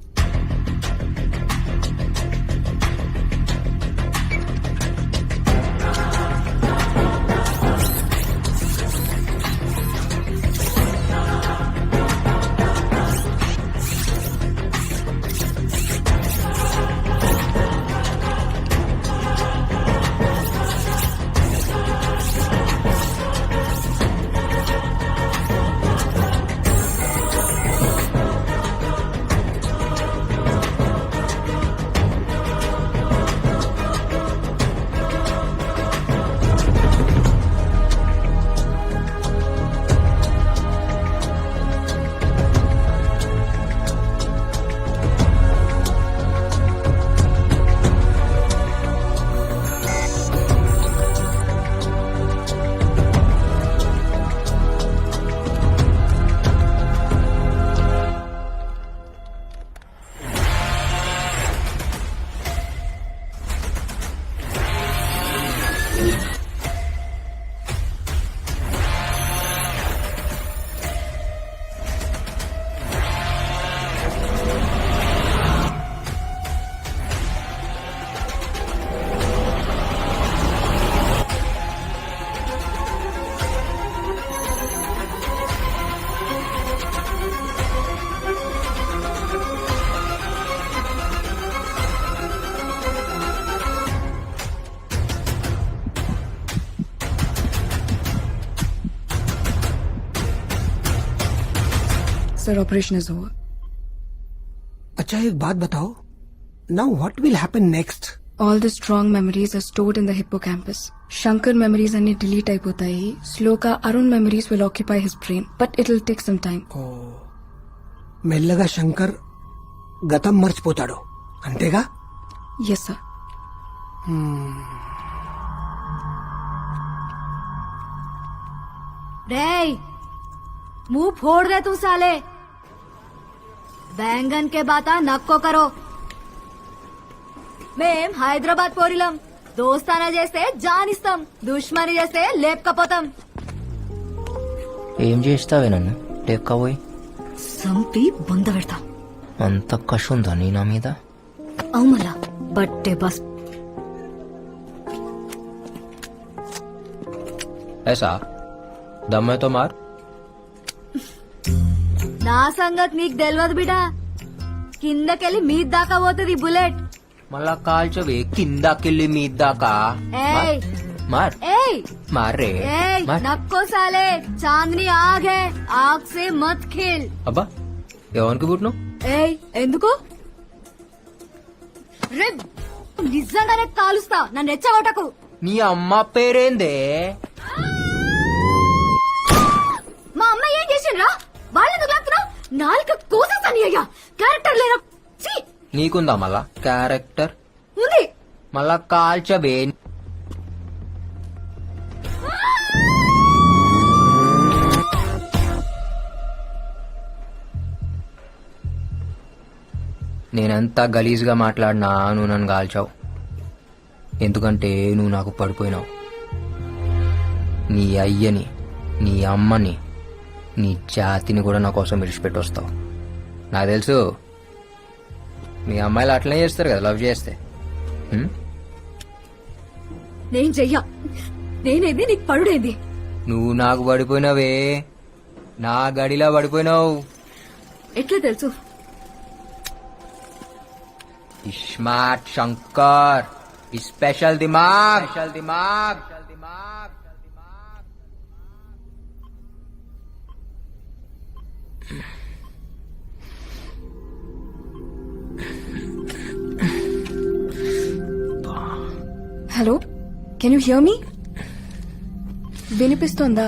Sir, operation is over. अच्छा एक बात बताओ, now what will happen next? All the strong memories are stored in the hippocampus. Shankar memories అన్ని delete అయిపోతాయి. Sloka Arun memories will occupy his brain, but it'll take some time. మెల్లగా శంకర్ గతం మర్చిపోతాడు అంతేగా? Yes, sir. रे मुंह फोड़ दे तू साले। बैंगन के बाता नक्को करो। మేం హైదరాబాద్ పోరిలం దోస్తానా చేస్తే జానిస్తాం దుష్మని చేస్తే లేపకపోతాం ఏం చేస్తావే నన్ను లేపకపోయి? సంపి బొంద పెడతా అంత కష ఉందా నీ నా మీద? అవుమలా బట్టే బస్ ऐसा दम है तो मार. నా సంగతి నీకు తెలియదు బిడా కిందకెళ్ళి మీద దాకా పోతుంది బుల్లెట్ మళ్ళా కాల్చవే కిందకెళ్ళి మీద దాకా. ఏయ్ మార్ ఏయ్ మార్ రే ఏయ్ మార్. నక్కో సాలే చాందనీ ఆగ్ హై ఆగ్ సే మత్ ఖేల్ అబ్బా ఎవరికి పుట్టినావు? ఏయ్ ఎందుకు రే నిజంగానే కాలుస్తా నన్ను రెచ్చగొట్టకు నీ అమ్మ పేరేందే? మా అమ్మ ఏం చేసిండ్రా వాళ్ళెందుకు లాగుతున్నావు నాలుక కోసేస్తాను అయ్యా క్యారెక్టర్ లేరా ఛీ! నీకుందా మళ్ళా క్యారెక్టర్? ఉంది మళ్ళా కాల్చవే. నేనెంత గలీజ్గా మాట్లాడినా నువ్వు నన్ను కాల్చావు. ఎందుకంటే నువ్వు నాకు పడిపోయినావు. నీ అయ్యని, నీ అమ్మని, నీ జాతిని కూడా నా కోసం విడిచిపెట్టి వస్తావు. నాకు తెలుసు మీ అమ్మాయిలు అట్లనే చేస్తారు కదా లవ్ చేస్తే. నేను చెయ్యా నేనేది నీకు పడుడేంది నువ్వు నాకు పడిపోయినావే, నా గడిలా పడిపోయినావు. ఎట్లా తెలుసు స్మార్ట్ శంకర్ స్పెషల్ దిమాగ్. Hello can you hear me? వినిపిస్తోందా?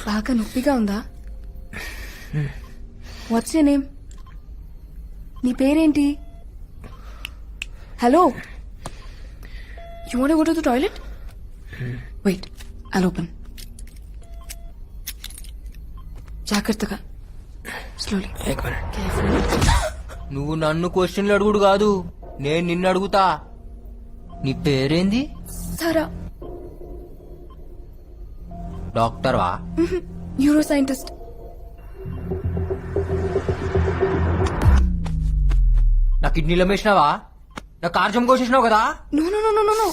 బాగా నొప్పిగా ఉందా? What's your name? నీ పేరేంటి? Hello you want go to the toilet? Wait I'll open. జాగ్రత్తగా స్లోలీ. నువ్వు నన్ను క్వశ్చన్లు అడుగుడు కాదు, నేను నిన్ను అడుగుతా. నీ పేరేంది? సారా. డాక్టర్వా? Neuroscientist. నా కిడ్నీలో వేసినావా? నా కార్జం కోసేసినావు కదా? No no no no no.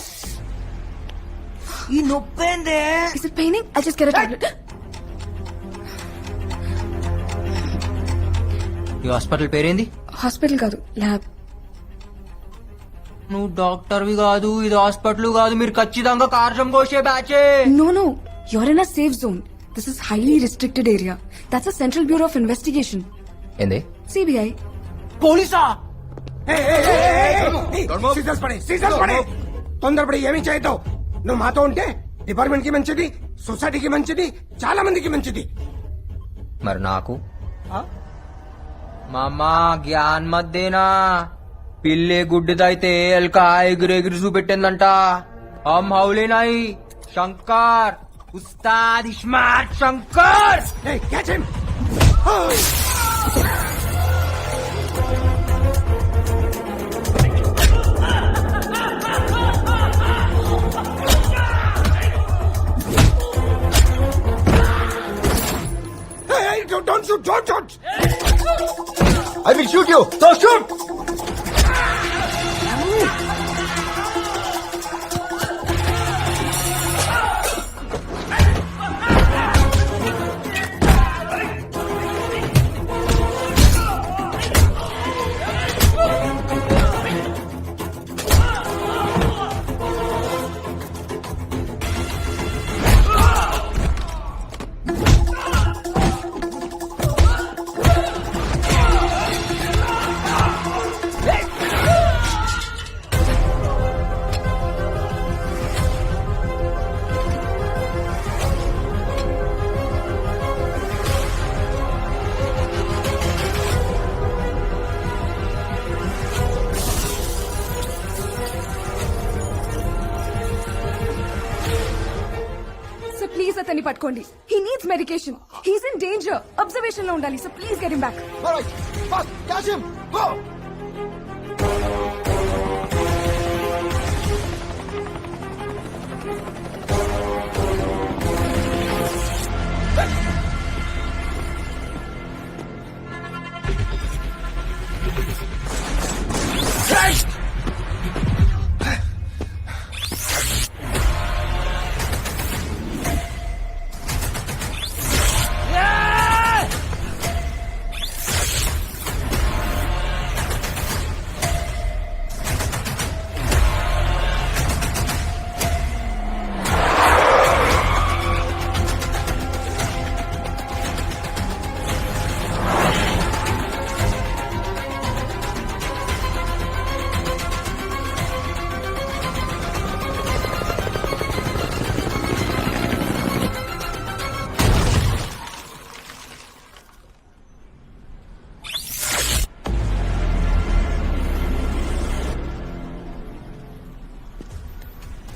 ఈ నొప్పేందే? Is it paining? I'll just get a tablet. ఈ హాస్పిటల్ పేరేంది? హాస్పిటల్ కాదు, ల్యాబ్. నువ్వు డాక్టర్వి కాదు, ఇది హాస్పిటల్ కాదు, మీరు ఖచ్చితంగా కార్జం కోసే బ్యాచే. No, no. You're in a safe zone. This is highly restricted area. That's a Central Bureau of Investigation. ఏంది? CBI. పోలీసా? సీజర్స్ పడే తొందరపడి ఏమీ చేయొద్దు. నువ్వు మాతో ఉంటే డిపార్ట్మెంట్ కి మంచిది, సొసైటీకి మంచిది, చాలా మందికి మంచిది. మరి నాకు మామా జ్ఞాన్ మధ్యేనా పిల్లే గుడ్డిదైతే ఎల్క ఎగిరెగిరి చూపెట్టిందంట. హమ్ హౌలే నాయి Shankar Ustaad smart Shankar. Hey, catch him! Hey, don't shoot, don't shoot! I will shoot you. So shoot. అతన్ని పట్టుకోండి. He needs medication. He's in danger. Observation లో ఉండాలి. So please get him back.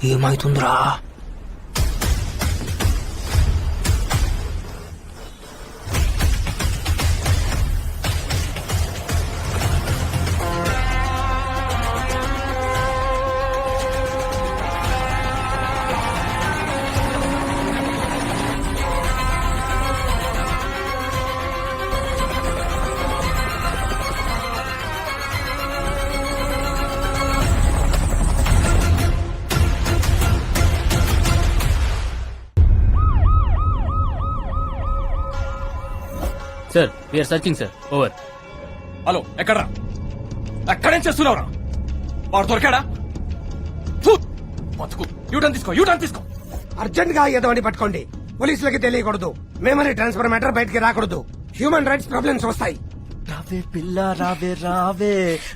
ఏమైతుందిరా? Sir we're searching sir. Over. Hello, ఎక్కడ్రా? ఎక్కడేం చేస్తున్నావురా? వాడు దొరికాడా? ఫు! బతుకు. యూటర్న్ తీసుకో, యూటర్న్ తీసుకో. అర్జెంట్ గా ఎదవని పట్టుకోండి. పోలీసులకి తెలియకూడదు. మెమరీ ట్రాన్స్ఫర్ మ్యాటర్ బయటికి రాకూడదు. హ్యూమన్ రైట్స్ ప్రాబ్లమ్స్ వస్తాయి. రావే పిల్ల రావే రావే,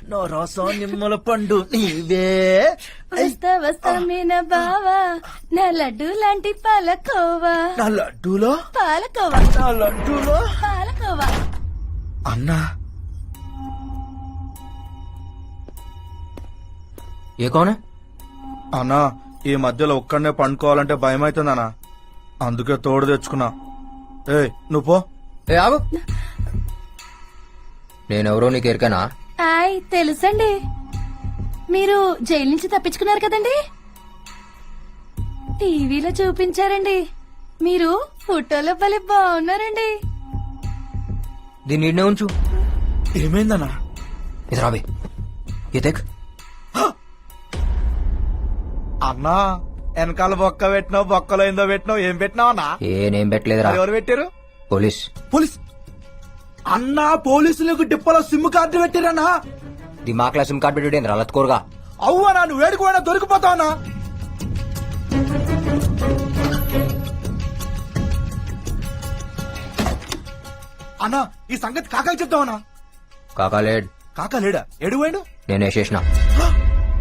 నో రాసా నిమ్మల పండు నీవే. వస్తా వస్తా మీన బావా, నా లడ్డు లాంటి పాలకోవా. నా లడ్డూలో పాలకోవా, నా లడ్డూలో పాలకోవా. అన్నా. ఏ కోనే? అన్నా, ఈ మధ్యలో ఒక్కడనే పండుకోవాలంటే భయం అవుతుందన్నా, అందుకే తోడు తెచ్చుకున్నా. ఏ నువ్వు పో. ఏ ఆగు. నేనెవరో నీకు ఎరికనా? ఆయ్ తెలుసండి. మీరు జైలు నుంచి తప్పించుకున్నారు కదండి, టీవీలో చూపించారండి. మీరు ఫోటోలో భలే బాగున్నారండి. దీన్ని ఈడనే ఉంచు. ఏమైందన్నా? ఇది రాబే. ఎదక్ అన్నా, వెనకాల బొక్క పెట్టినావు, బొక్కలో ఏందో పెట్టినావు. ఏం పెట్టినావు అన్నా? ఏనేం పెట్టలేదురా. ఎవరు పెట్టారు? పోలీస్. పోలీస్ అన్నా? పోలీసులకు డిప్పలో సిమ్ కార్డు పెట్టారన్నా? దిమాక్లా సిమ్ కార్డ్ పెట్టి రలత్కోరుగా. అవ్వనా, నువ్వు వేడుకోవడా దొరికిపోతావన్నా? అన్నా, ఈ సంగతి కాకాకి చెప్తావన్నా? కాకాలేడ్. కాకా లేడా? ఎడు పోయాడు? నేనే చేసిన.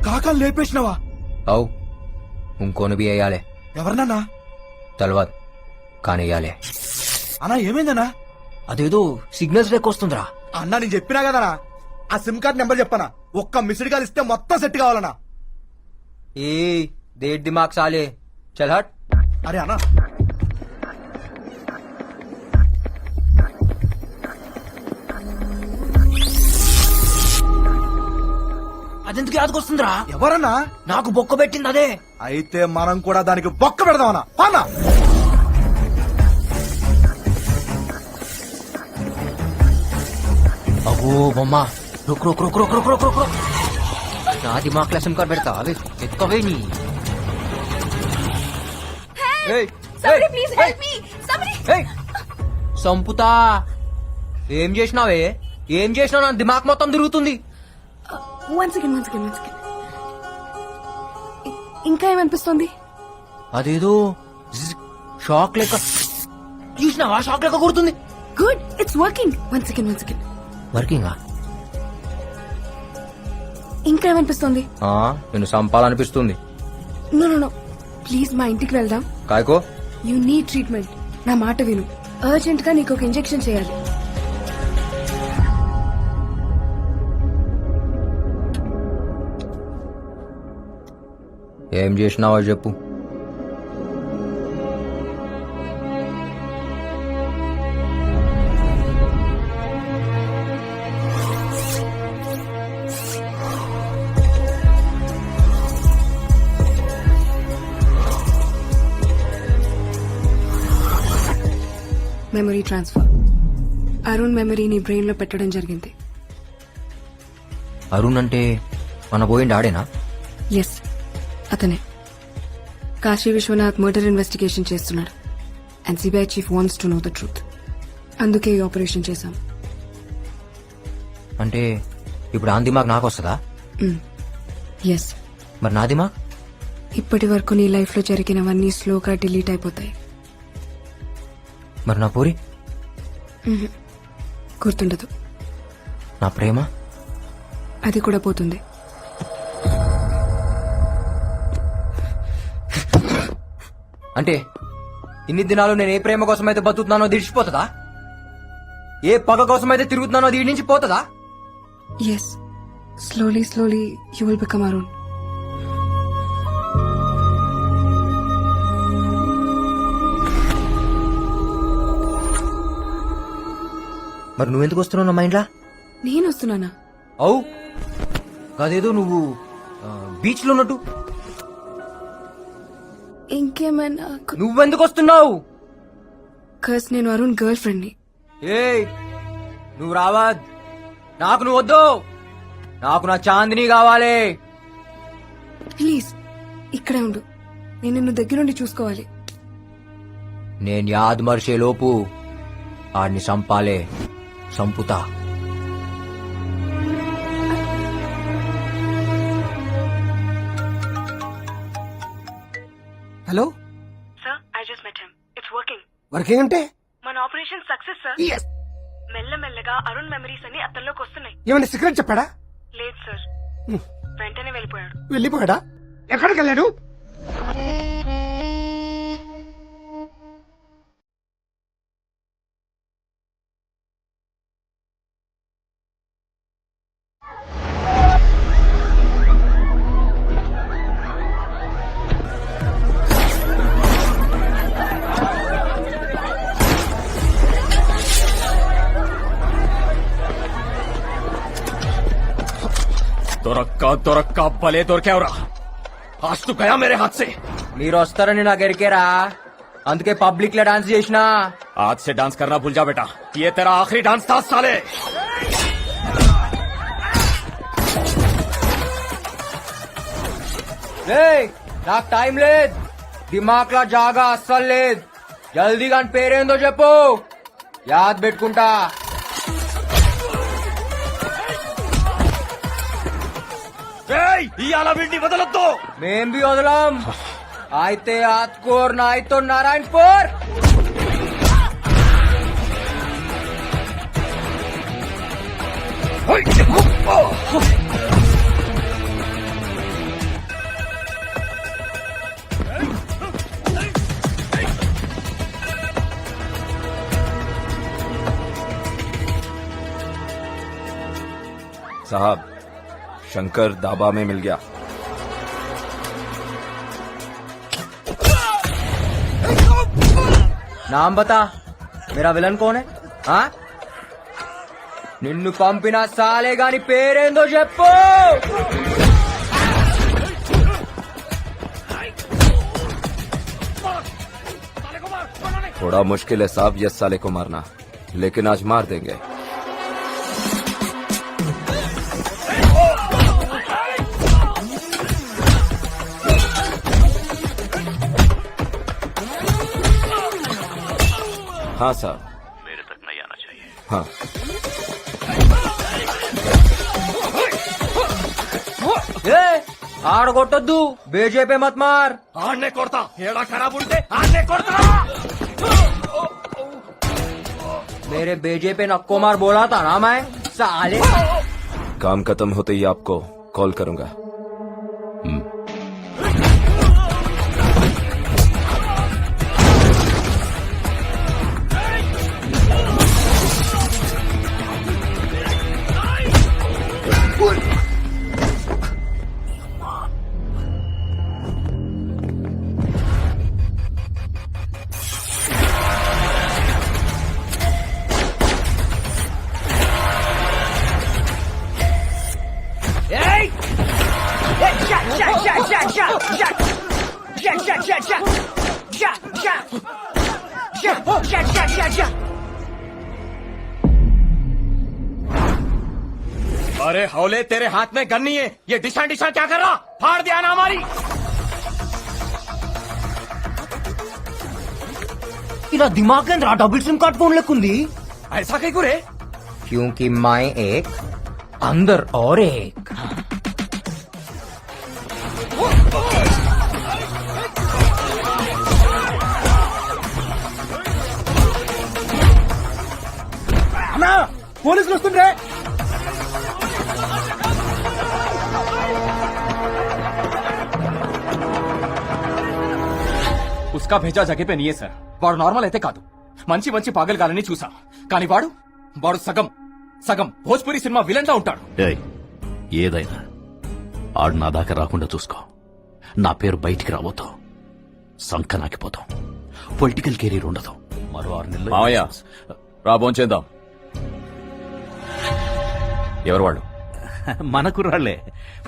కాకాలు లేపేసినావా? అవు ఇంకోని బి వేయాలి. ఎవరినన్నా? తెలవదు కానీ వేయాలి. అన్నా ఏమైందన్నా? అదేదో సిగ్నల్స్ లెక్క వస్తుందిరా. అన్నా నేను చెప్పినా కదనా, ఆ సిమ్ కార్డ్ నెంబర్ చెప్పనా? ఒక్క మిస్డ్ కాల్ ఇస్తే మొత్తం సెట్ కావాలన్నా. ఏ దేడ్ దిమాగ్ సాలే, చల్ హట్. అరే అన్నా, అదెందుకు యాదకొస్తుందిరా? ఎవరన్నా? నాకు బొక్క పెట్టింది అదే. అయితే మనం కూడా దానికి బొక్క పెడదామన్నా. అన్నా అగో బొమ్మ, రుక్ రుక్ రుక్ రుక్ రుక్ రుక్ రుక్ రుక్. నా దిమాగ్ సిమ్ కార్డ్ పెడతా. అవి ఎక్కవే నీ. ఏయ్, Somebody ఏయ్, please ఏయ్, help me. Somebody. ఏయ్. సంపుతా. ఏం చేసినావే? ఏం చేసినావు? నా దిమాగ్ మొత్తం తిరుగుతుంది. One second. ఇంకా ఏమనిపిస్తుంది? అదేదో షాక్ లెక్క. చూసినావా? షాక్ లెక్క కొడుతుంది. Good, it's working. One second. వర్కింగా? ఇంకా ఏమనిపిస్తుంది? నేను సంపాలనిపిస్తుంది. నో ప్లీజ్ మా ఇంటికి వెళ్దాం. కాయకో. You need treatment. నా మాట విను. అర్జెంట్ గా నీకు ఒక ఇంజెక్షన్ చేయాలి. ఏం చేసినావో చెప్పు. Memory transfer. అరుణ్ మెమరీని బ్రెయిన్ లో పెట్టడం జరిగింది. అరుణ్ అంటే మన పోయిండి ఆడేనా? ఎస్, అతనే. కాశీ విశ్వనాథ్ మర్డర్ ఇన్వెస్టిగేషన్ చేస్తున్నాడు. And CBI chief wants to know the truth. అందుకే ఈ ఆపరేషన్ చేశాం. అంటే ఇప్పుడు ఆ దిమాగ్ నాకు వస్తుందా? ఎస్. మరి నా దిమాగ్? ఇప్పటి వరకు నీ లైఫ్ లో జరిగినవన్నీ స్లోగా డిలీట్ అయిపోతాయి. మరి నా పూరి? గుర్తుండదు. నా ప్రేమ? అది కూడా పోతుంది. అంటే ఇన్ని దినాలు నేను ఏ ప్రేమ కోసం అయితే బతుకుతున్నానో దిడిచిపోతుందా? ఏ పగ కోసం అయితే తిరుగుతున్నానో దీని నుంచి పోతుందా? Yes, slowly slowly you will become Arun. మరి నువ్వెందుకు వస్తున్నావు నా మైండ్లా? నేను వస్తున్నానా? అవు కాదేదో నువ్వు బీచ్ లో ఉన్నట్టు. ఇంకేమైనా? నువ్వెందుకు వస్తున్నావు? కస్ నేను అరుణ్ గర్ల్ ఫ్రెండ్ ని. ఏయ్ నువ్వు రావా? నాకు నువ్వు వద్దు. నాకు నా చాందిని కావాలి. ప్లీజ్ ఇక్కడే ఉండు. నేను నిన్ను దగ్గరుండి చూసుకోవాలి. నేను యాద్ మర్చే లోపు ఆడిని చంపాలే. సంపుతా. Hello sir, I just met him. It's working. Working అంటే? మన ఆపరేషన్ సక్సెస్ సార్. మెల్లమెల్లగా అరుణ్ మెమరీస్ అన్ని అతనిలోకి వస్తున్నాయి. ఏమైనా సీక్రెట్ చెప్పాడా? లేదు సార్, వెంటనే వెళ్ళిపోయాడు. వెళ్ళిపోయాడా? ఎక్కడికి వెళ్ళాడు? దొరక్క భలే దొరికావురా. आज तो गया मेरे हाथ से. మీరు వస్తారని నాకు ఎరికేరా, అందుకే పబ్లిక్ లో డాన్స్ చేసినా. आज से डांस करना भूल जा बेटा. ये तेरा आखिरी डांस था साले. నాకు టైం లేదు. దిమాగ్ లా జాగా అస్సలు లేదు. జల్దీ గాని పేరేందో చెప్పు, యాద్ పెట్టుకుంటా. ఇవాళ వీడిని వదలొద్దు. మేం బి వదలం. అయితే ఆత్కూర్ నాయతో నారాయణపూర్. साहब, शंकर दाबा में मिल गया. नाम बता, मेरा विलन कौन है? हाँ, నిన్ను పంపిన సాలే గాని పేరేందో చెప్పు. थोड़ा मुश्किल है साहब ये साले को मारना, लेकिन आज मार देंगे. हाँ साहब, मेरे तक नहीं आना चाहिए. हाँ. ఆడగొట్టొద్దు, బీజేపీ మత్ మార్. ఆడనే కొడతా. ఏడా ఖరాబ్ ఉంటే ఆడనే కొడతా. मेरे बीजेपी नक्को मार बोला था ना मैं, साले. काम खत्म होते ही आपको कॉल करूंगा. अरे हौले तेरे हाथ में गन नहीं है, ये डिशा डिशा क्या कर रहा? फाड़ दिया ना हमारी। ఇలా దిమాగ్ రా డబుల్ సిమ్ కార్డ్ फोन लेकुंदी ऐसा कहीं को रे? क्योंकि मैं एक अंदर और एक పోలీసులు వస్తుండే. उसका भेजा जगह पे नहीं है सर. వాడు నార్మల్ అయితే కాదు, మంచి మంచి పాగలగాలని చూసా, కానీ వాడు సగం సగం భోజ్పురి సినిమా విలన్ లా ఉంటాడు. ఏదైనా ఆడు నా దాకా రాకుండా చూసుకో. నా పేరు బయటికి రాబోతాం, సంకనాకిపోతాం, పొలిటికల్ కెరీర్ ఉండదు. మరో 6 నెలలు మావయ్య రాబోన్ చేద్దాం. ఎవరు వాళ్ళు? మన కుర్రాళ్లే,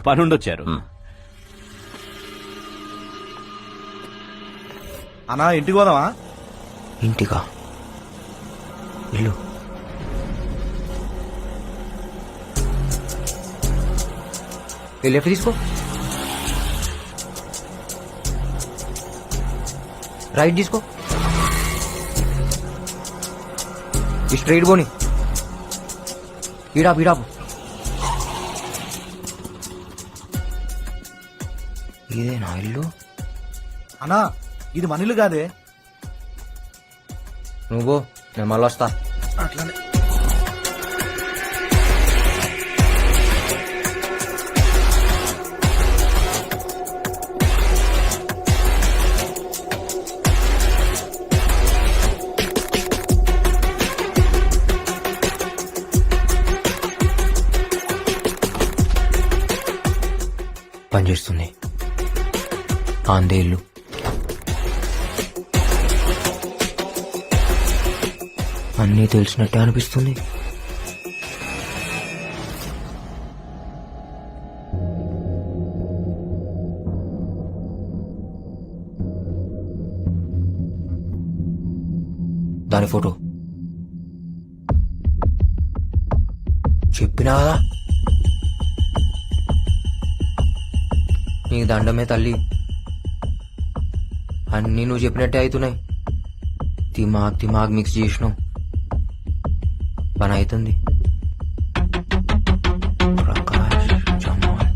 పనుండొచ్చారు. అన్నా ఇంటికి పోదామా? ఇంటికా? ఇల్లు లెఫ్ట్ తీసుకో, రైట్ తీసుకో, స్ట్రైట్ పోని, ఈడాపు ఈడాపు. ఇదేనా ఇల్లు? అన్నా ఇది మన ఇల్లు కాదే. నువ్వు నేను మళ్ళీ వస్తా. అట్లానే పనిచేస్తుంది. ఆందే ఇల్లు. అన్నీ తెలిసినట్టే అనిపిస్తుంది. దాని ఫోటో చెప్పినా కదా, నీకు దండమే తల్లి. అన్నీ నువ్వు చెప్పినట్టే అవుతున్నాయి. దిమాగ్ మిక్స్ చేసినావు, పని అవుతుంది. ప్రకాష్ జమాల్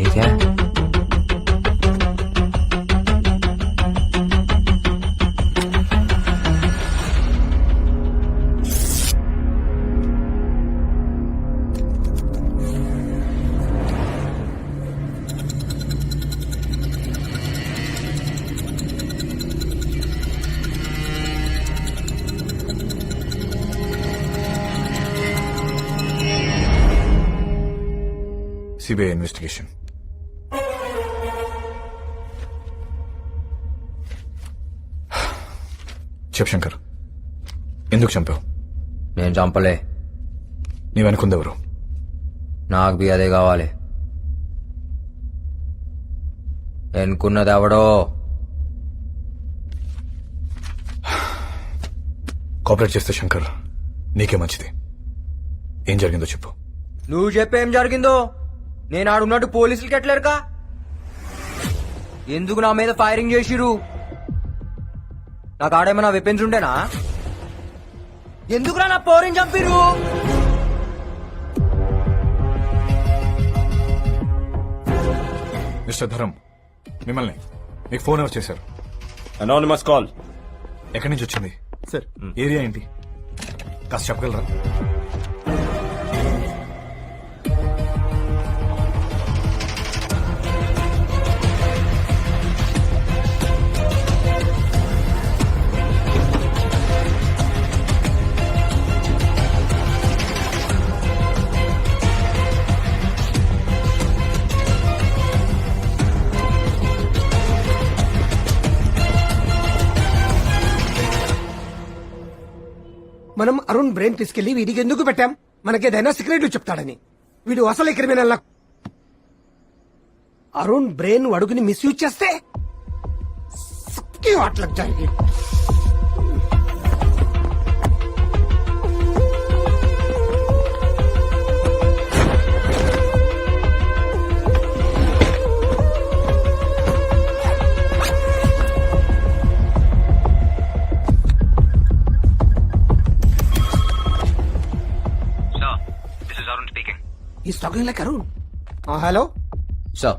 ఏకా సిబిఐ ఇన్వెస్టిగేషన్. చెప్ శంకర్, ఎందుకు చంపావు? నేను చంపలే. నీ వెనుకుందెవరు? నాకు బి అదే కావాలి. ఎన్నుకున్నది ఎవడో. కోఆపరేట్ చేస్తే శంకర్ నీకే మంచిది. ఏం జరిగిందో చెప్పు. నువ్వు చెప్పేం జరిగిందో. నేను ఆడున్నట్టు పోలీసులకి ఎట్లేరుకా? ఎందుకు నా మీద ఫైరింగ్ చేసిరు? నాకు ఆడేమన్నా వెపన్స్ ఉండేనా? ఎందుకురా నా పోరిని చంపిరు? మిస్టర్ ధరం, మిమ్మల్ని మీకు ఫోన్ ఎవరు చేశారు? Anonymous call. ఎక్కడి నుంచి వచ్చింది సార్? ఏరియా ఏంటి కాస్త చెప్పగలరా? మనం అరుణ్ బ్రెయిన్ తీసుకెళ్లి వీడికి ఎందుకు పెట్టాం? మనకేదైనా సీక్రెట్ చెప్తాడని. వీడు అసలే క్రిమినల్. అరుణ్ బ్రెయిన్ అడుగుని మిస్యూజ్ చేస్తే సబ్కి హాట్ లగ్ జాయేగి. Is talking like Arun. Hello sir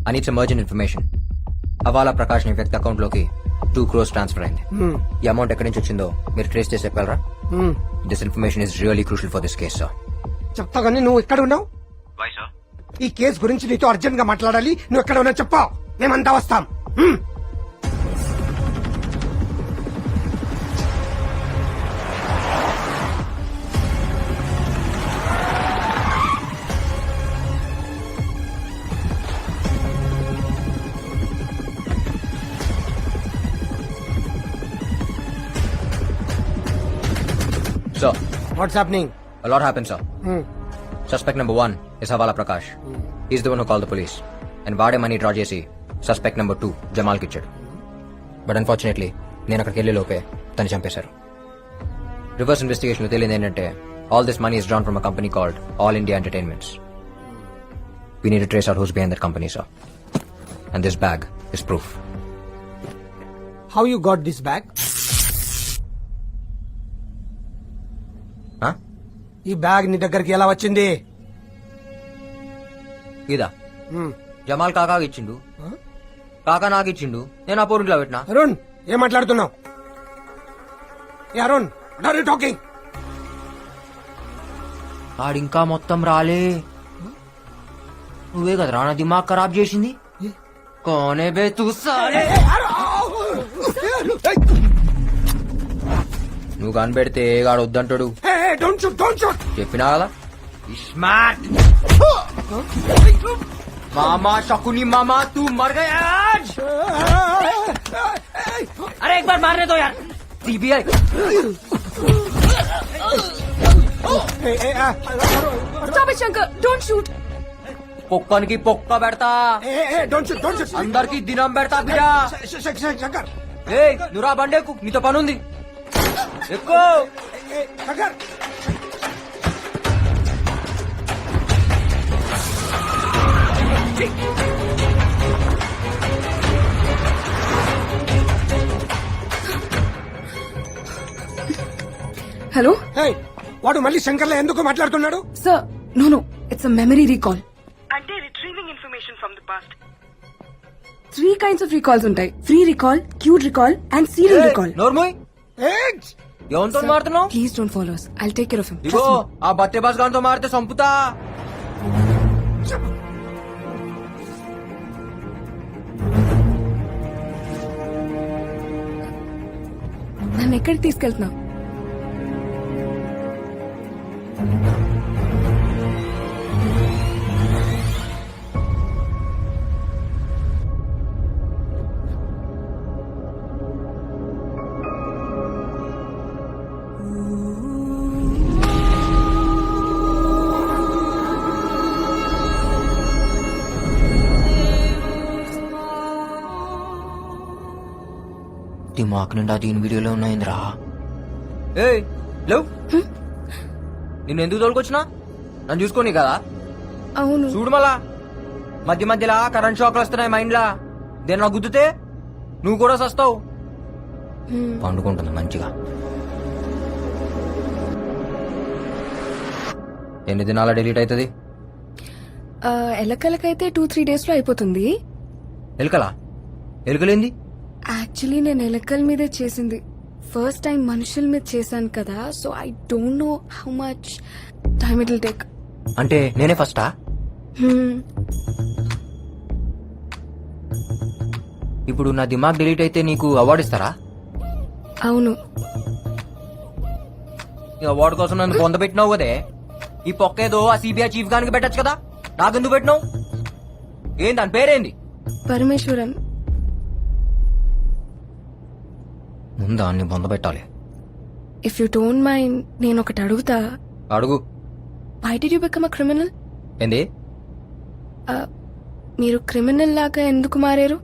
I need some urgent information. హవాలా ప్రకాష్ ని వ్యక్తి అకౌంట్ లోకి 2 crores ట్రాన్స్ఫర్ అయింది. ఈ అమౌంట్ ఎక్కడి నుంచి వచ్చిందో మీరు ట్రేస్ చేసి చెప్పగలరా? This information is really crucial for this case sir. చెప్తా కానీ నువ్వు ఎక్కడ ఉన్నావు? ఈ కేసు గురించి నీతో అర్జెంట్ గా మాట్లాడాలి. నువ్వు ఎక్కడ ఉన్నావు చెప్పావు, మేమంతా వస్తాం. Sir, what's happening? a lot happened, sir. Suspect number 1 is Havala Prakash. He's the one who called the police. And వాడే మనీ డ్రా చేసి సస్పెక్ట్ నెంబర్ 2 జమాల్కి ఇచ్చాడు. బట్ అన్ఫార్చునేట్లీ నేను అక్కడికి వెళ్లే లోపే తను చంపేశారు. రివర్స్ ఇన్వెస్టిగేషన్ లో తేలింది ఏంటంటే all this money is drawn from a company called all India entertainments. We need to trace out who's behind that company, sir. And this bag is proof. How you got this bag? ఈ bag నీ దగ్గరికి ఎలా వచ్చింది? ఇదా జమాల్ కాకాకి ఇచ్చిండు, కాకా నాకు ఇచ్చిండు, నేను ఆ పోరింట్లో పెట్టినా. అరుణ్ ఏం మాట్లాడుతున్నావు? Arun what are you talking? ఆడింకా మొత్తం రాలే. నువ్వే కదరా నా దిమాగ్ ఖరాబ్ చేసింది. కోనే బే తూ సాలే. నువ్వు కనిపెడితే గాడు వద్దంటాడు. చెప్పినా కదా స్మార్ట్ మామా शकुनी मामा तू मर गया आज. अरे एक बार मारने दो यार. CBI Stop it, Shankar. Don't shoot. పొక్కనికి పొక్క పెడతా, అందరికి దినం పెడతా బిడ్డ. శంకర్ ఏ నువ్వురా బండేకు, నీతో పనుంది. ఎక్కువ శంకర్ హలో వాడు మళ్ళీ శంకర్లో ఎందుకు మాట్లాడుతున్నాడు? Sir, no it's a memory recall. అంటే retrieving information from the past. 3 kinds of recalls ఉంటాయి: free recall, cued recall and serial recall. నోర్మోయ్ ఎవరితో మారుతున్నావు? Please don't follow us. I'll take care of him. ఇగో ఆ బత్తే బాస్ గాంతో మారితే సంపుతా. నన్ను ఎక్కడికి తీసుకెళ్తున్నావు? దిమాక్ నిండా దీని వీడియోలో ఉన్నాయిందిరా. ఏ లేవు, నిన్ను ఎందుకు తోలుకొచ్చినా? నన్ను చూసుకోని కదా. అవును చూడు మళ్ళా మధ్య మధ్యలా కరెంట్ షాక్లు వస్తున్నాయి మైండ్ లా. దేని గుద్దుతే నువ్వు కూడా సస్తావు. పండుకుంటుంది మంచిగా. ఎన్ని దినాల డిలీట్ అవుతుంది? ఎలకలకైతే 2-3 days లో అయిపోతుంది. ఎలుకలా? ఎలుకలేంది? యాక్చువల్లీ నేను ఎలకల మీదే చేసింది. ఫస్ట్ టైం మనుషుల మీద చేశాను కదా, so I don't know how much time it will take. అంటే నేనే ఫస్టా? ఇప్పుడు నా దిమాగ్ డిలీట్ అయితే నీకు అవార్డు ఇస్తారా? అవును. ఈ అవార్డు కోసం నన్ను పొందబెట్టినావు కదే. ఈ పొక్కేదో ఆ సిబిఐ చీఫ్ గానికి పెట్టచ్చు కదా, నాకెందుకు పెట్టినావు? ఏం దాని పేరేంది? పరమేశ్వరన్. ముందా అన్ని పొందబెట్టాలి. ఇఫ్ యూ డోంట్ మైండ్ నేను ఒకటి అడుగుతా. అడుగు. Why did you become a criminal? ఏంది? మీరు క్రిమినల్ లాగా ఎందుకు మారారు?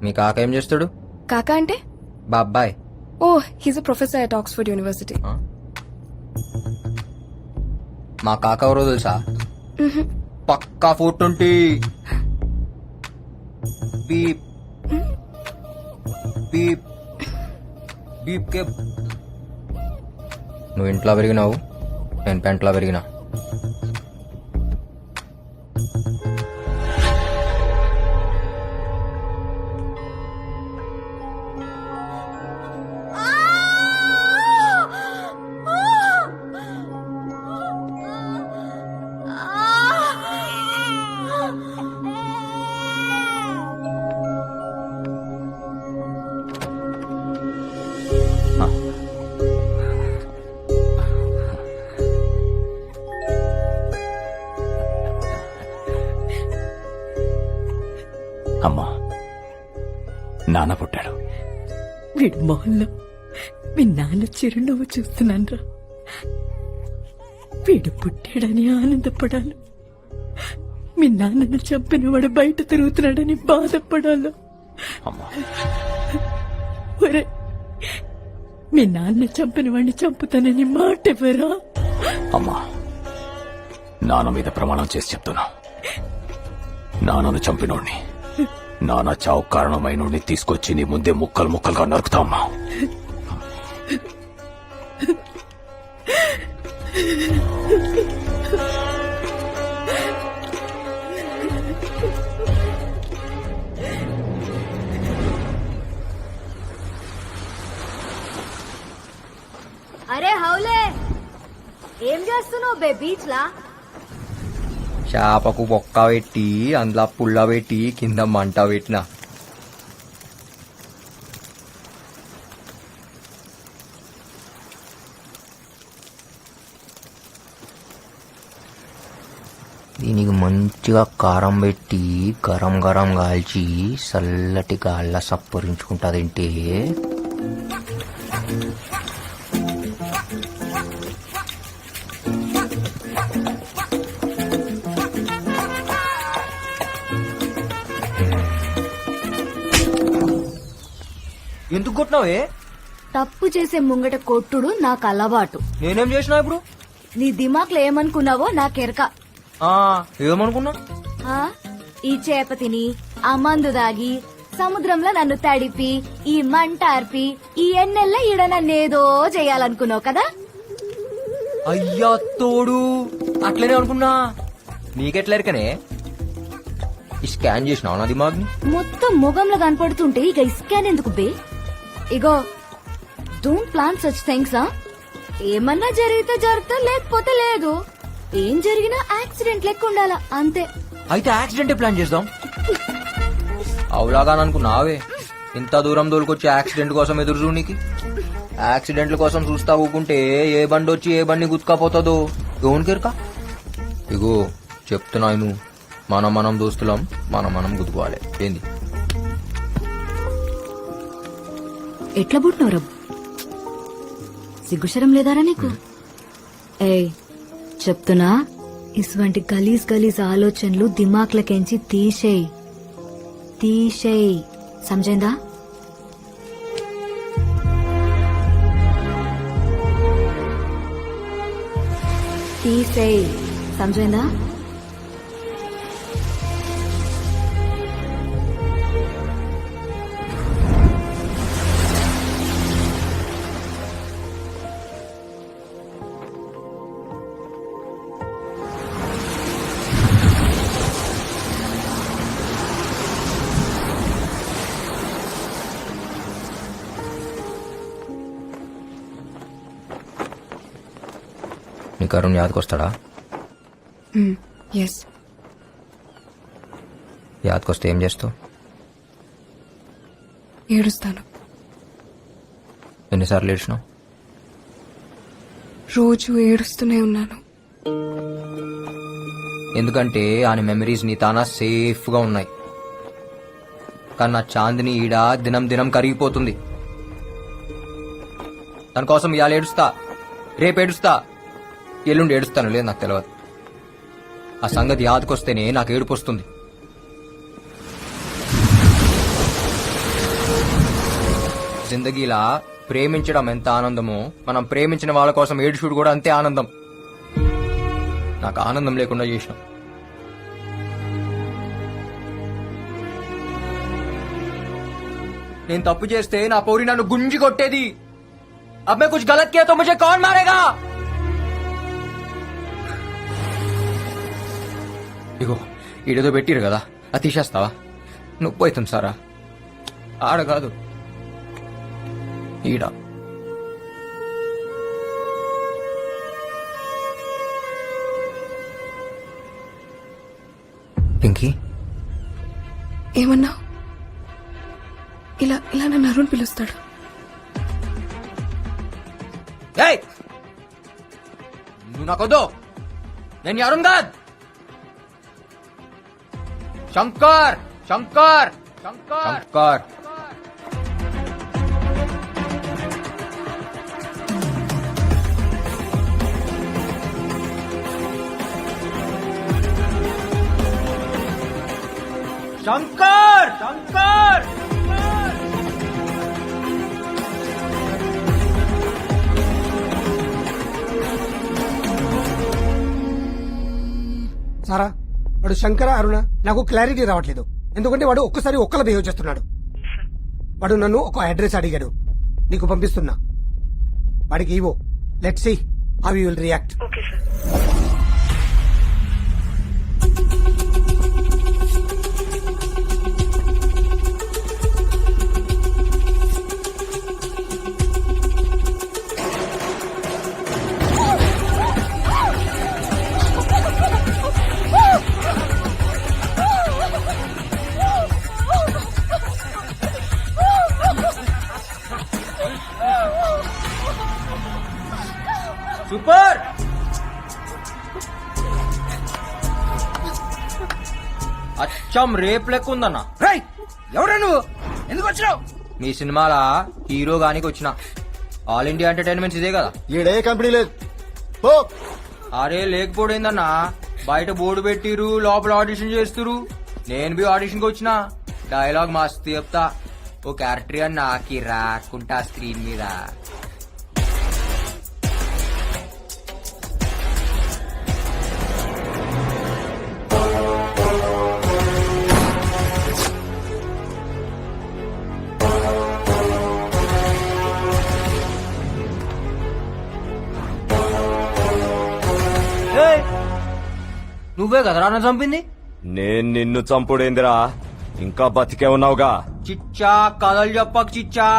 మీ కాక ఏం చేస్తాడు? కాకా అంటే? బాబాయ్. Oh, he's a professor at Oxford university. మా కాక ఎవరో తెలుసా? పక్కా 420. బీప్ బీప్ బీప్ కే. నువ్వు ఇంట్లో పెరిగినావు, నేను పెంట్లో పెరిగిన. అమ్మా, నాన్న పుట్టాడు. వీడి మొహంలో మీ నాన్న చిరునవ్వు చూస్తున్నాన్రా. వీడు పుట్టాడని ఆనందపడాలి, మీ నాన్నను చంపిన వాడు బయట తిరుగుతున్నాడని బాధపడాలి. అమ్మా, ఒరే, మీ నాన్న చంపిన వాడిని చంపుతానని మాట ఎవరా? అమ్మా, నాన్న మీద ప్రమాణం చేసి చెప్తున్నా, నాన్నను చంపినోడిని, నాన్న చావు కారణమైనోడిని తీసుకొచ్చి నీ ముందే ముక్కలు ముక్కలుగా నరుకుతా. అమ్మా, అరే హౌలే, ఏం చేస్తున్నావు బే బీచ్ లా? చేపకు బొక్క పెట్టి అందులో పుల్ల పెట్టి కింద మంట పెట్టిన. దీనికి మంచిగా కారం పెట్టి గరం గరం కాల్చి చల్లటి గాళ్ళ సప్పరించుకుంటాదంటే ఎందుకు కొట్టినావే? తప్పు చేసే ముంగట కొట్టుడు నాకు అలవాటు. నేనేం చేసినా ఇప్పుడు? నీ దిమాక్లో ఏమనుకున్నావో నాకెరక. ఏమనుకున్నా? ఈ చేప తిని, ఆ మందు దాగి, సముద్రంలో నన్ను తడిపి, ఈ మంట అర్పి, ఈ ఎన్నెల్ల ఈడ నన్నేదో చేయాలనుకున్నావు కదా? అయ్యా తోడు, అట్లనే అనుకున్నా. నీకెట్లెరకనే? ఈ స్కాన్ చేసినావు నా దిమాగ్ని? మొత్తం ముఖంలో కనపడుతుంటే ఇక ఇస్కాన్ ఎందుకు బే? ఇగో, డోంట్ ప్లాన్ సచ్ థింగ్స్. ఏమన్నా జరిగితే జరుగుతా, లేకపోతే లేదు. ఏం జరిగినా యాక్సిడెంట్ లెక్క ఉండాలా, అంతే. అయితే యాక్సిడెంటే ప్లాన్ చేద్దాం. అవులాగా అనుకున్నావే, ఇంత దూరం దోలుకొచ్చి యాక్సిడెంట్ కోసం ఎదురు చూడనికి? యాక్సిడెంట్ల కోసం చూస్తా ఊకుంటే ఏ బండి వచ్చి ఏ బండి గుత్తుకపోతుందో ఎవరికెరక? ఇగో చెప్తున్నాను, మనం దోస్తులం, మనం గుద్దుకోవాలి. ఏంది? ఎట్లా పుట్టినవరా? సిగ్గుశరం లేదారా నీకు? ఏయ్ చెప్తున్నా, ఇటువంటి గలీజ్ ఆలోచనలు దిమాక్లకెంచి తీసేయ్. సమజైందా? తీసేయ్, సమజైందా? నీకు అరుణ్ యాదకొస్తాడా? ఎస్. యాదకొస్తే ఏం చేస్తావు? ఏడుస్తాను. ఎన్నిసార్లు ఏడ్చినావు? రోజు ఏడుస్తూనే ఉన్నాను. ఎందుకంటే ఆయన మెమరీస్ నీ తానా సేఫ్ గా ఉన్నాయి. కానీ నా చాందిని ఈడ దినం కరిగిపోతుంది. దానికోసం ఇవాళ ఏడుస్తా, రేపు ఏడుస్తా, ఎల్లుండి ఏడుస్తాను, లేదు నాకు తెలియదు. ఆ సంగతి యాదకొస్తేనే నాకు ఏడుపు వస్తుంది. జిందగీలా ప్రేమించడం ఎంత ఆనందమో, మనం ప్రేమించిన వాళ్ళ కోసం ఏడుచుడు కూడా అంతే ఆనందం. నాకు ఆనందం లేకుండా చేసినాం. నేను తప్పు చేస్తే నా పౌరి నన్ను గుంజి కొట్టేది. अब मैं कुछ गलत किया तो मुझे कौन मारेगा? ఇగో ఈడేదో పెట్టిరు కదా అది తీసేస్తావా? నొప్పి అవుతుంది సారా. ఆడ కాదు ఈడ. పింకీ ఏమన్నా ఇలా ఇలా నన్ను అరుణ్ పిలుస్తాడు. ఏయ్ నువ్వు నాకొద్దు, నేను అరుణ్ కాదు. శంకర్ శంకర్ శంకర్. శంకర్ శంకర్. సారా వాడు శంకర అరుణ నాకు క్లారిటీ రావట్లేదు. ఎందుకంటే వాడు ఒక్కసారి ఒక్కలా బిహేవ్ చేస్తున్నాడు. వాడు నన్ను ఒక అడ్రస్ అడిగాడు, నీకు పంపిస్తున్నా. వాడికి ఇవో, let's see how you will react. Okay, sir. Super. అచ్చం రేప్ లెక్క ఉందన్న. ఎవరా నువ్వు? ఎందుకు వచ్చినావు? మీ సినిమాల హీరో గానికి వచ్చిన. ఆల్ ఇండియా ఎంటర్టైన్మెంట్స్ ఇదే కదా. ఈడే కంపెనీ లేదు. అరే లేకపోయిందన్నా, బయట బోర్డు పెట్టిరు, లోపల ఆడిషన్ చేస్తురు. నేను బి ఆడిషన్ కి వచ్చిన. డైలాగ్ మస్తు చెప్తా. ఓ క్యారెక్టర్ అని నాకి రాకుంటా స్క్రీన్ మీద. నువ్వే కదరా నన్ను చంపింది? నేను నిన్ను చంపుడేందిరా, ఇంకా బతికే ఉన్నావుగా. చిచ్చా కథలు చెప్పకు చిచ్చా,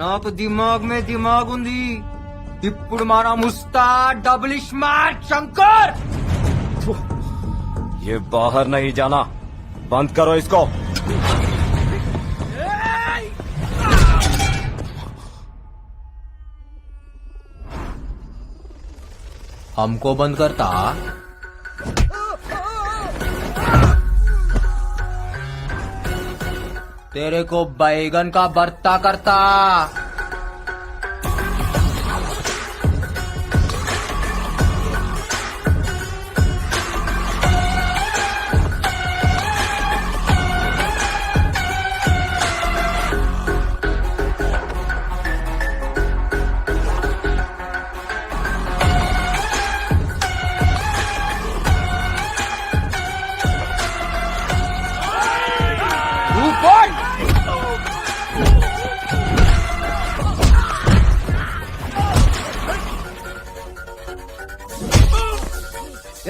నాకు దిమాగ్ మే దిమాగ్ ఉంది. ఇప్పుడు మన ముస్తా డబుల్ స్మార్ట్ శంకర్. ये बाहर नहीं जाना, बंद करो इसको. हमको बंद करता. तेरे को बैगन का भरता करता.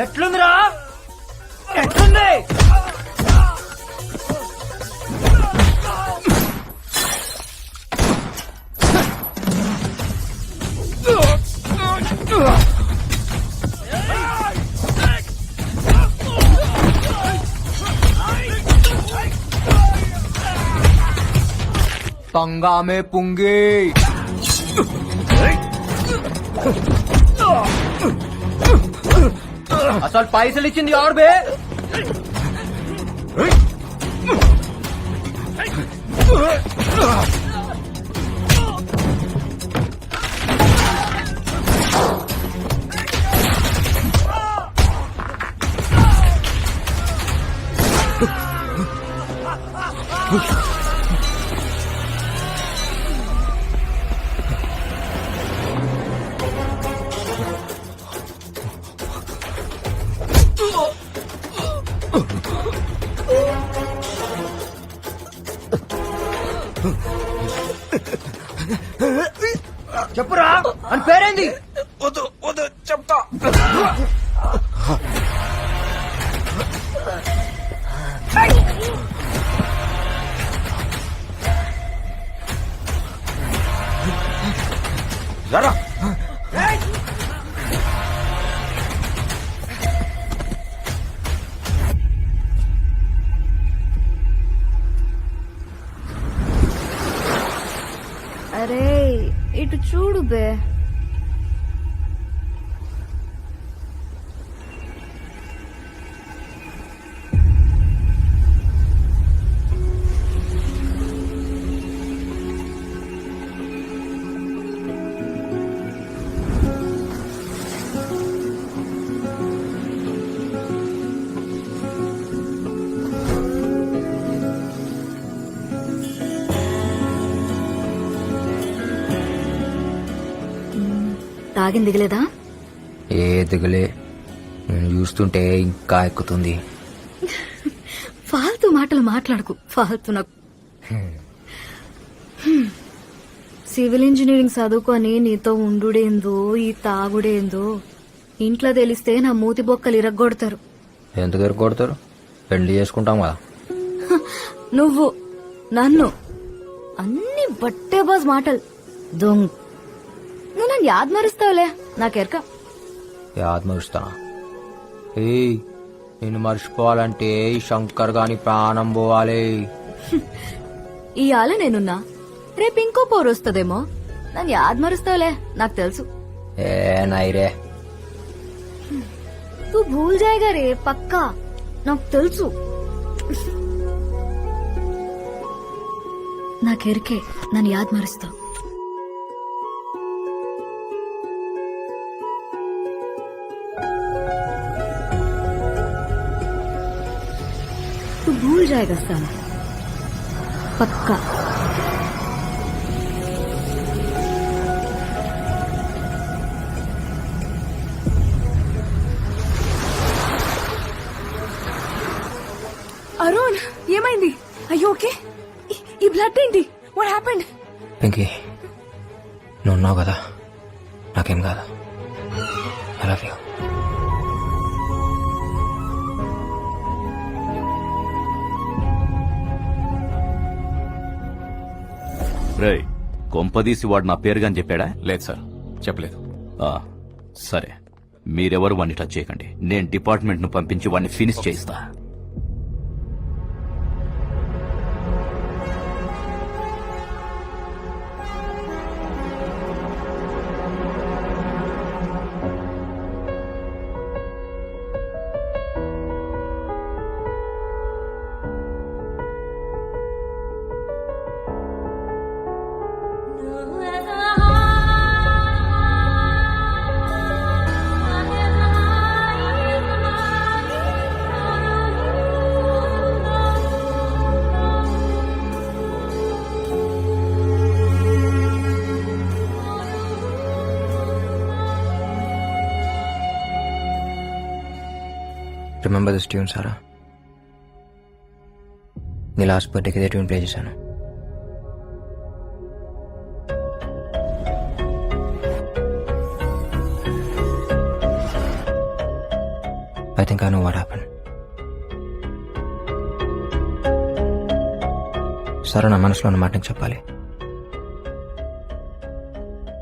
ఎట్లుందిరా? ఎట్లుంది? पंगा में पुंगी. అసలు పైసలు ఇచ్చింది ఎవరు బే? చెప్పురా, అని పేరేంది? వద్దు వద్దు చెప్తా. రారా. అరే ఇటు చూడు బే. తాగింది దిగలేదా? ఏ దిగులే, నేను చూస్తుంటే ఇంకా ఎక్కుతుంది. ఫాల్తూ మాటలు మాట్లాడకు, ఫాల్తూ నాకు. సివిల్ ఇంజనీరింగ్ చదువుకొని నీతో ఉండుడేందో ఈ తాగుడేందో ఇంట్లో తెలిస్తే నా మూతి బొక్కలు ఇరగ్గొడతారు. ఎందుకు ఎరుకొడతారు? పెళ్లి చేసుకుంటాం కదా. నువ్వు నన్ను అన్ని బట్టే బాజ్ మాటలు దొంగ. నువ్వు నన్ను యాద్ మరుస్తావులే, నాకెరక. యాద్ మరుస్తా? ఏయ్, నేను మర్చిపోవాలంటే ఈ శంకర్ గాని ప్రాణం పోవాలి. ఇవాళ నేనున్నా, రేపు ఇంకో పోరు వస్తుందేమో. నన్ను యాద్ మరుస్తావులే, నాకు తెలుసు. ఏ నైరే, తూ భూల్ జాయేగా రే, పక్కా నాకు తెలుసు. నాకెరికే నన్ను యాద్ మరుస్తావు. तू भूल जाएगा साला, पक्का. అరుణ్ ఏమైంది? అయ్యో ఓకే. ఈ బ్లడ్ ఏంటి? What happened? పింకీ, నువ్వు ఉన్నావు కదా, నాకేం కాదు. I love you. రేయ్, కొంపదీసి వాడు నా పేరుగాని చెప్పాడా? లేదు సార్, చెప్పలేదు. సరే, మీరెవరు వాడిని టచ్ చేయకండి. నేను డిపార్ట్మెంట్ ను పంపించి వాడిని ఫినిష్ చేయిస్తా. Remember this tune Sara? నీ లాస్ట్ బర్త్డేకి ఇదే ట్యూన్ ప్లే చేశాను. I think I know what happen. Sara, నా మనసులో ఉన్న మాట నీకు చెప్పాలి.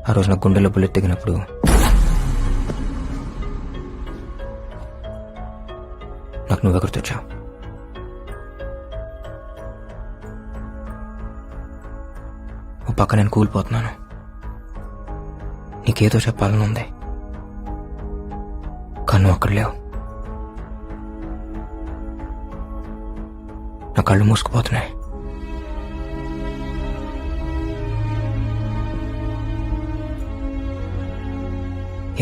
ఆ రోజు నా గుండెలో బుల్లెట్ దిగినప్పుడు నాకు నువ్వే గుర్తొచ్చావు. ఓ పక్క నేను కూలిపోతున్నాను, నీకేదో చెప్పాలని ఉంది, కానీ నువ్వు అక్కడ లేవు. నా కళ్ళు మూసుకుపోతున్నాయి.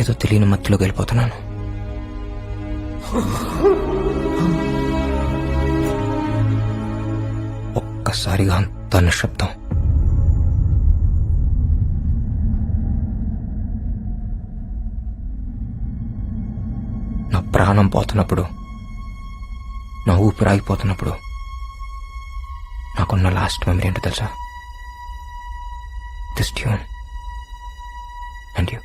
ఏదో తెలియని మత్తులోకి వెళ్ళిపోతున్నాను. ఒక్కసారిగా అంత నిశ్శబ్దం. నా ప్రాణం పోతున్నప్పుడు, నా ఊపిరి ఆగిపోతున్నప్పుడు నాకున్న లాస్ట్ మెమరీ ఏంటో తెలుసా? This tune and you.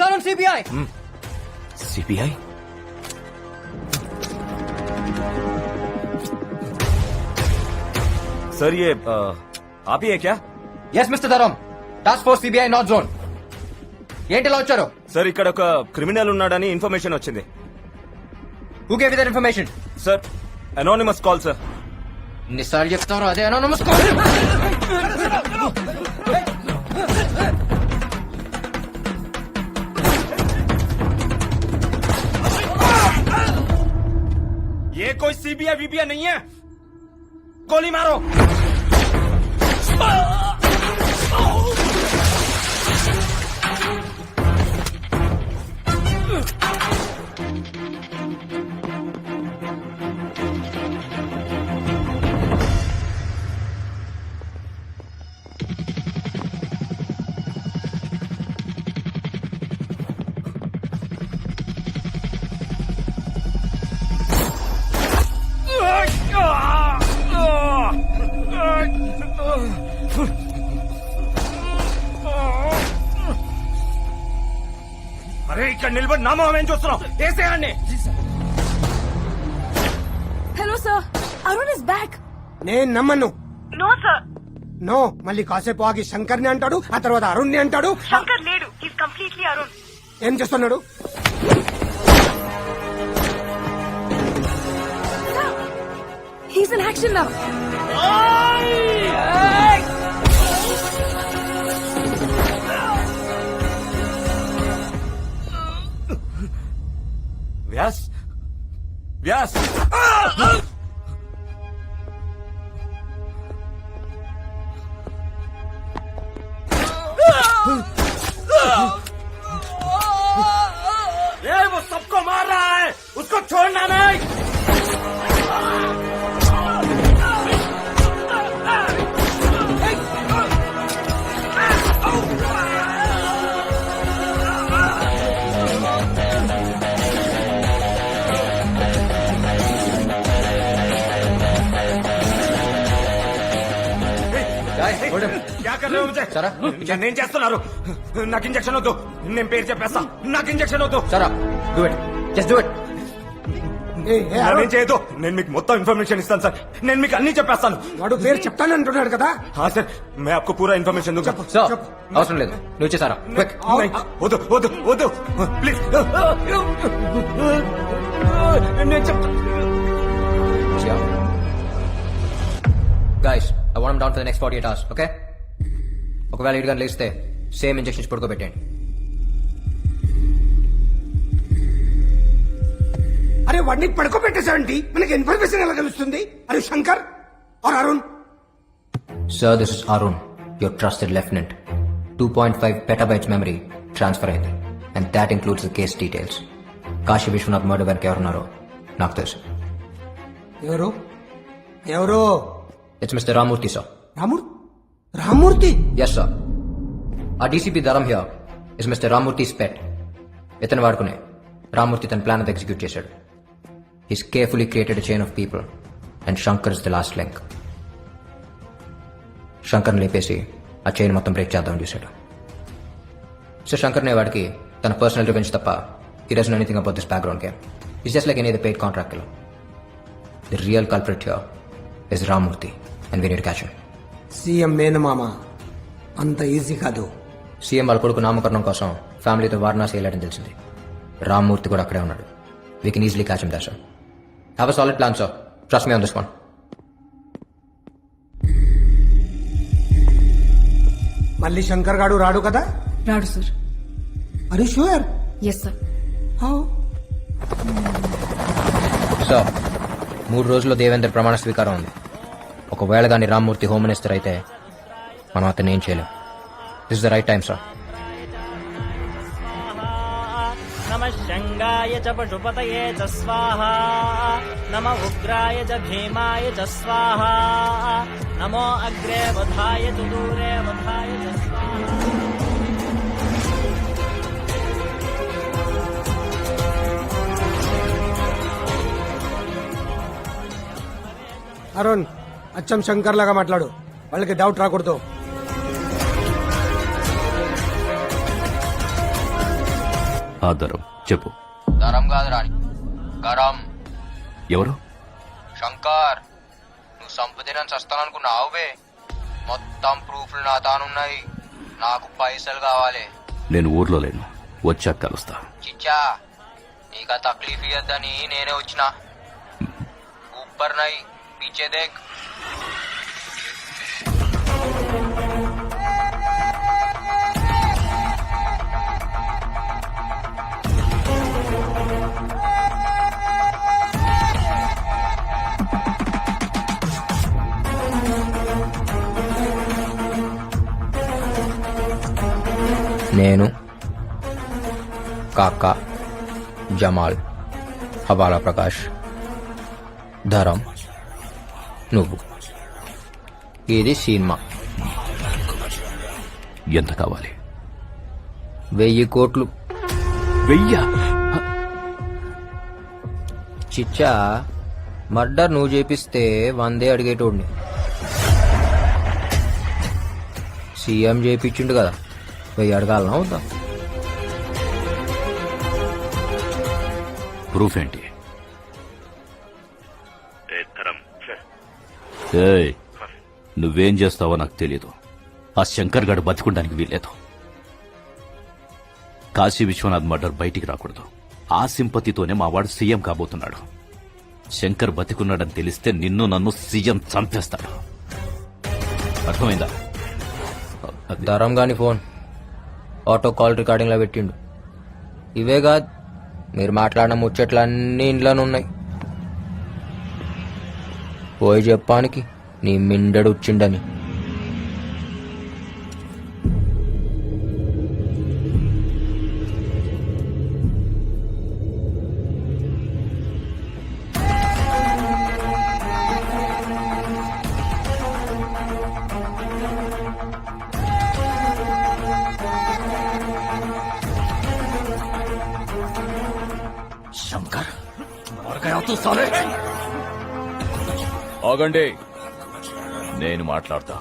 Call on CBI. CBI? Sir ये आप ही है क्या? Yes mister Dharam, task force CBI north zone. ఏంటి ఇలా వచ్చారు? సార్ ఇక్కడ ఒక క్రిమినల్ ఉన్నాడని ఇన్ఫర్మేషన్ వచ్చింది. Who gave you that information? Sir anonymous call sir. ఎన్నిసార్లు చెప్తారో అదే అనోనిమస్ కాల్. ये कोई सीबीआई वीबीआई नहीं है. गोली मारो. అరే ఇక్కడ నిలబడి నామం ఏం చూస్తున్నావు? వేసేయండి. Hello sir, Arun is back. నేను నమ్మను. No, sir. నో, మళ్ళీ కాసేపు ఆగి శంకర్ ని అంటాడు, ఆ తర్వాత అరుణ్ ని అంటాడు. Shankar లేడు. He's completely Arun. ఏం చేస్తున్నాడు? He's in action now. Vyas Vyas वो सबको मार रहा है, उसको छोड़ना नहीं. क्या कर रहे हो मुझे? సరా నేను చేస్తున్నారు. నాకు ఇంజక్షన్ వద్దు. నేను పేరు చెప్పేస్తా. నాకు ఇంజక్షన్ వద్దు. సరా do it, just do it. నేను చేయదు. నేను మీకు మొత్తం ఇన్ఫర్మేషన్ ఇస్తాను సార్. నేను మీకు అన్ని చెప్పేస్తాను. వాడు పేరు చెప్తానంటున్నాడు కదా. हाँ सर, मैं आपको पूरा इन्फॉर्मेशन दूंगा. సో అవసరం లేదు, నువ్వు ఇచ్చేసారా క్విక్. नहीं, వద్దు వద్దు వద్దు ప్లీజ్. నేను చెప్తా. Guys, I want down for the next 48 hours, okay? ఒకవేళ ఇటుగా లేస్తే సేమ్ ఇంజెక్షన్స్ పడుకోబెట్టండి. అరే వాడిని పడుకోబెట్టేసాంటి, మనకి ఇన్ఫర్మేషన్ ఎలా తెలుస్తుంది? అరే Shankar or Arun? Sir, this is Arun, your trusted lieutenant. 2.5 petabytes memory transfer అయింది, and that includes the case details. Kashi Vishwanath murder వెనక ఎవరున్నారో నాకు తెలుసు. ఎవరు ఎవరు? It's mister Ramurthy sir. Ramurthy? Yes sir. ఆ DCP Dharam here is mister Ramurthy pet. ఇతను వాడుకునే రామూర్తి తన ప్లాన్ ఎగ్జిక్యూట్ చేశాడు. He's carefully created chain of people, and Shankar is the last link. శంకర్ని లేపేసి ఆ చైన్ మొత్తం బ్రేక్ చేద్దామని చూశాడు. సో శంకర్ నే వాడికి తన పర్సనల్ రివెంజ్ తప్ప he doesn't know anything about this background game. He's just like any other paid contract killer. The real culprit here is Ramurthy, and we need to catch him. CM మేనమామ అంత easy కాదు. CM వాళ్ళ కొడుకు నామకరణం కోసం ఫ్యామిలీతో వారణాసి వెళ్ళాడని తెలిసింది. రామ్మూర్తి కూడా అక్కడే ఉన్నాడు. We can easily catch him there, sir. Have a solid plan, sir. Trust me on this one. మళ్ళీ శంకర్ గాడు రాడు కదా? రాడు సార్. అరే షూర్? Yes sir. సో 3 రోజుల్లో దేవేందర్ ప్రమాణ స్వీకారం ఉంది. ఒకవేళ కానీ రామ్మూర్తి హోమ్ మినిస్టర్ అయితే మనం అతన్ని ఏం చేయలేం. This is the right time, sir. నమ శంగాయ చ పశుపతయే చ స్వాహా, నమ ఉగ్రాయ చ భీమాయ చ స్వాహా, నమో అగ్రే వధాయ చ దూరే వధాయ చ స్వాహా. అరుణ్, అచ్చం శంకర్ లాగా మాట్లాడు, వాళ్ళకి డౌట్ రాకూడదు. ఆధారం చెప్పు. దరం కాదు రాని గరం. ఎవరు? శంకర్, నువ్వు సంపదినని చస్తాననుకున్నావువే. మొత్తం ప్రూఫ్లు నా తానున్నాయి. నాకు పైసలు కావాలి. నేను ఊర్లో లేను, వచ్చాక కలుస్తా. చిచ్చా, నీకా తక్లీఫ్ ఇయ్యద్దని నేనే వచ్చిన. ఊపర్ నై పీచే దేఖ్. నేను, కాకా, జమాల్, హవాలా ప్రకాష్, ధరం, నువ్వు. ఇది సినిమా. ఎంత కావాలి? 1000 కోట్లు. 1000? చిచ్చా, మర్డర్ నువ్వు చేపిస్తే 100 అడిగేటోడిని. సీఎం చేపించిండు కదా, 1000 అడగాలనా అవుతా? ప్రూఫ్ ఏంటి? ఏయ్, నువ్వేం చేస్తావో నాకు తెలియదు. ఆ శంకర్ గడు బతికుండానికి వీల్లేదు. కాశీ విశ్వనాథ్ మర్డర్ బయటికి రాకూడదు. ఆ సింపతితోనే మా వాడు సీఎం కాబోతున్నాడు. శంకర్ బతికున్నాడని తెలిస్తే నిన్ను నన్ను సీఎం చంపేస్తాడు. అర్థమైందా? ధరం గాని ఫోన్ ఆటో కాల్ రికార్డింగ్ లో పెట్టిండు. ఇవే కాదు, మీరు మాట్లాడిన ముచ్చట్లు అన్ని ఇంట్లోనే ఉన్నాయి. పోయి చెప్పానికి నీ మిండడు వచ్చిండని. శంకర్, ఆగండి, నేను మాట్లాడతా.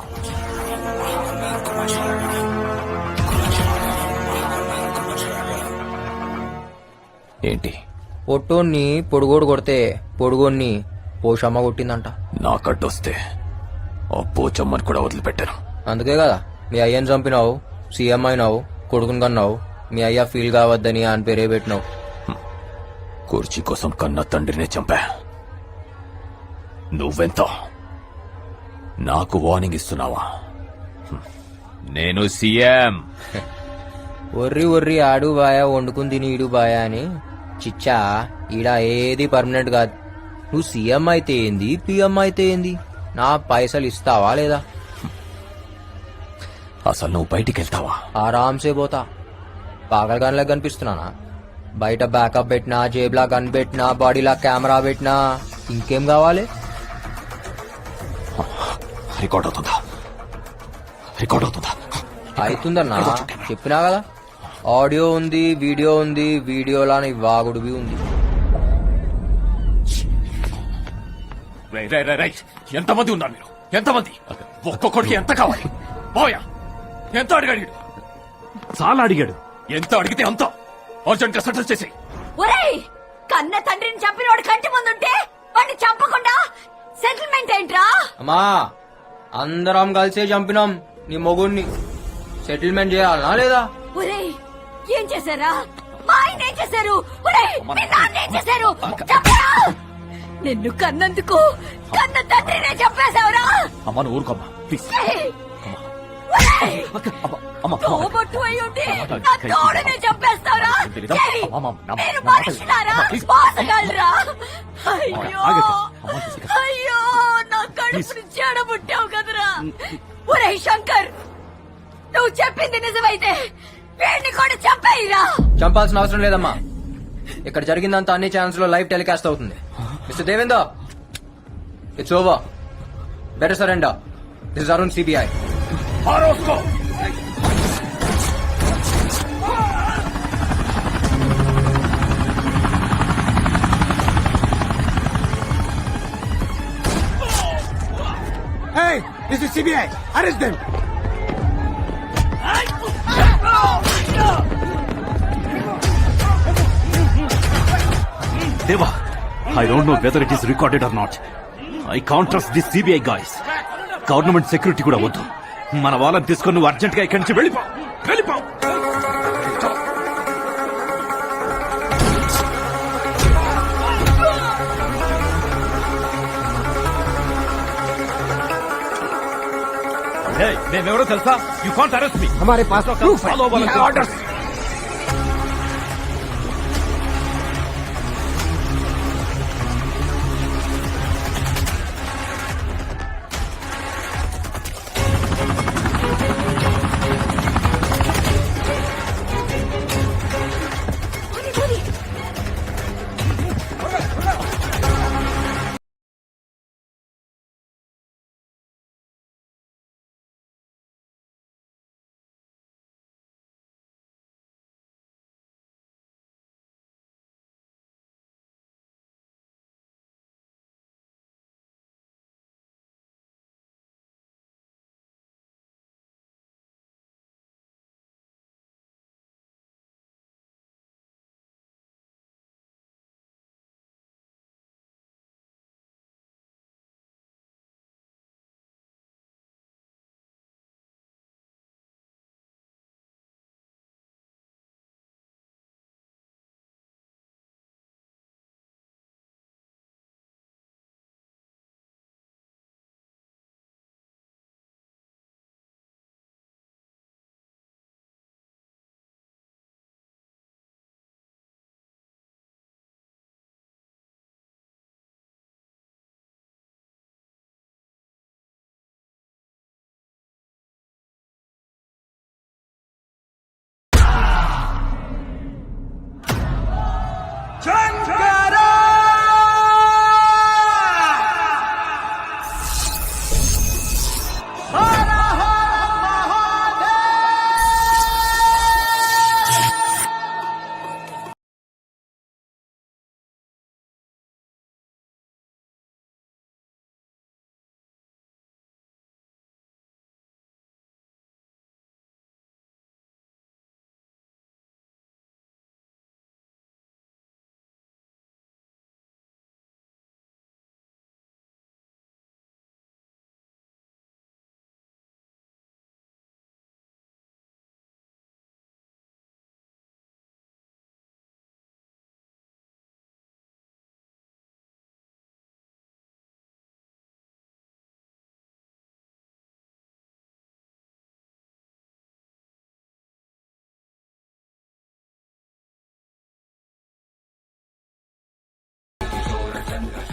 ఏంటి? పొట్టోన్ని పొడుగోడు కొడితే పొడుగోన్ని పోషమ్మ కొట్టిందంట. నాకడ్డొస్తే ఆ పోచమ్మని కూడా వదిలిపెట్టాను. అందుకే కదా మీ అయ్యని చంపినావు, సీఎం అయినావు, కొడుకుని కన్నావు. మీ అయ్య ఫీల్ కావద్దని అని పేరే పెట్టినావు. కుర్చీ కోసం కన్న తండ్రినే చంపా. నువ్వెంత నాకు వార్నింగ్ ఇస్తున్నావా? నేను సీఎం. ఒర్రి ఒర్రి ఆడు బాయా, వండుకుని తిని ఈడు బాయా అని. చిచ్చా, ఈడ ఏది పర్మనెంట్ కాదు. నువ్వు సీఎం అయితే ఏంది, పిఎం అయితే ఏంది, నా పైసలు ఇస్తావా లేదా? అసలు నువ్వు బయటికి వెళ్తావా? ఆరాంసే పోతా. పాగల్ గన్లా కనిపిస్తున్నానా? బయట బ్యాకప్ పెట్టినా, జేబులా గన్ పెట్టినా, బాడీలా కెమెరా పెట్టినా, ఇంకేం కావాలి? రికార్డ్ అవుతుందా? రికార్డ్ అవుతుందా? అవుతుందన్నా, చెప్పినా కదా. ఆడియో ఉంది, వీడియో ఉంది. వీడియోలా నీ వాగుడువి ఉంది. ఎంతమంది ఉన్నారు మీరు? ఎంతమంది? ఒక్కొక్కడికి ఎంత కావాలి? పోయా, ఎంత అడిగాడు? చాలా అడిగాడు. ఎంత అడిగితే అంత అర్జెంట్ గా సెటిల్ చేసి. ఒరేయ్, కన్న తండ్రిని చంపినోడు కంటి ముందుంటే వాడిని చంపకుండా సెటిల్మెంట్ ఏంట్రా? అమ్మా, అందరం కలిసే చంపినాం నీ మొగుడిని. సెటిల్మెంట్ చేయాలనా లేదా? ఒరేయ్, ఏం చేశారా? మా ఆయన ఏం చేశారు? ఒరేయ్, మీ నాన్న ఏం చేశారు? చెప్పరా? నిన్ను కన్నందుకు కన్న తండ్రినే చంపేశావురా? అమ్మ, నువ్వు ఊరుకోమ్మా ప్లీజ్. తోబొట్టు అయి ఉండి నా తోడునే చంపేస్తావురా? మీరు మనుషులారా? మోసగాళ్ళరా? అయ్యో అయ్యో, నా కడుపుని చెడబుట్టావు కదరా. ఒరేయ్ శంకర్, నువ్వు చెప్పింది నిజమైతే వీడిని కూడా చంపేయిరా. చంపాల్సిన అవసరం లేదమ్మా. ఇక్కడ జరిగిందంతా అన్ని ఛానల్స్ లో లైవ్ టెలికాస్ట్ అవుతుంది. Mister Devender, it's over. Better surrender. This is Arun, CBI. Hey, this is CBI. Arrest them. Deva, I don't know whether it is recorded or not. I can't trust the CBI guys. Government security కూడా వద్దు. మన వాళ్ళని తీసుకొని నువ్వు urgent గా ఇక్కడి నుంచి వెళ్ళిపో. మేమెవరో తెలుసా? యూ కాంట్ అరెస్ట్ మీ. हमारे पास proof है. Follow We have orders.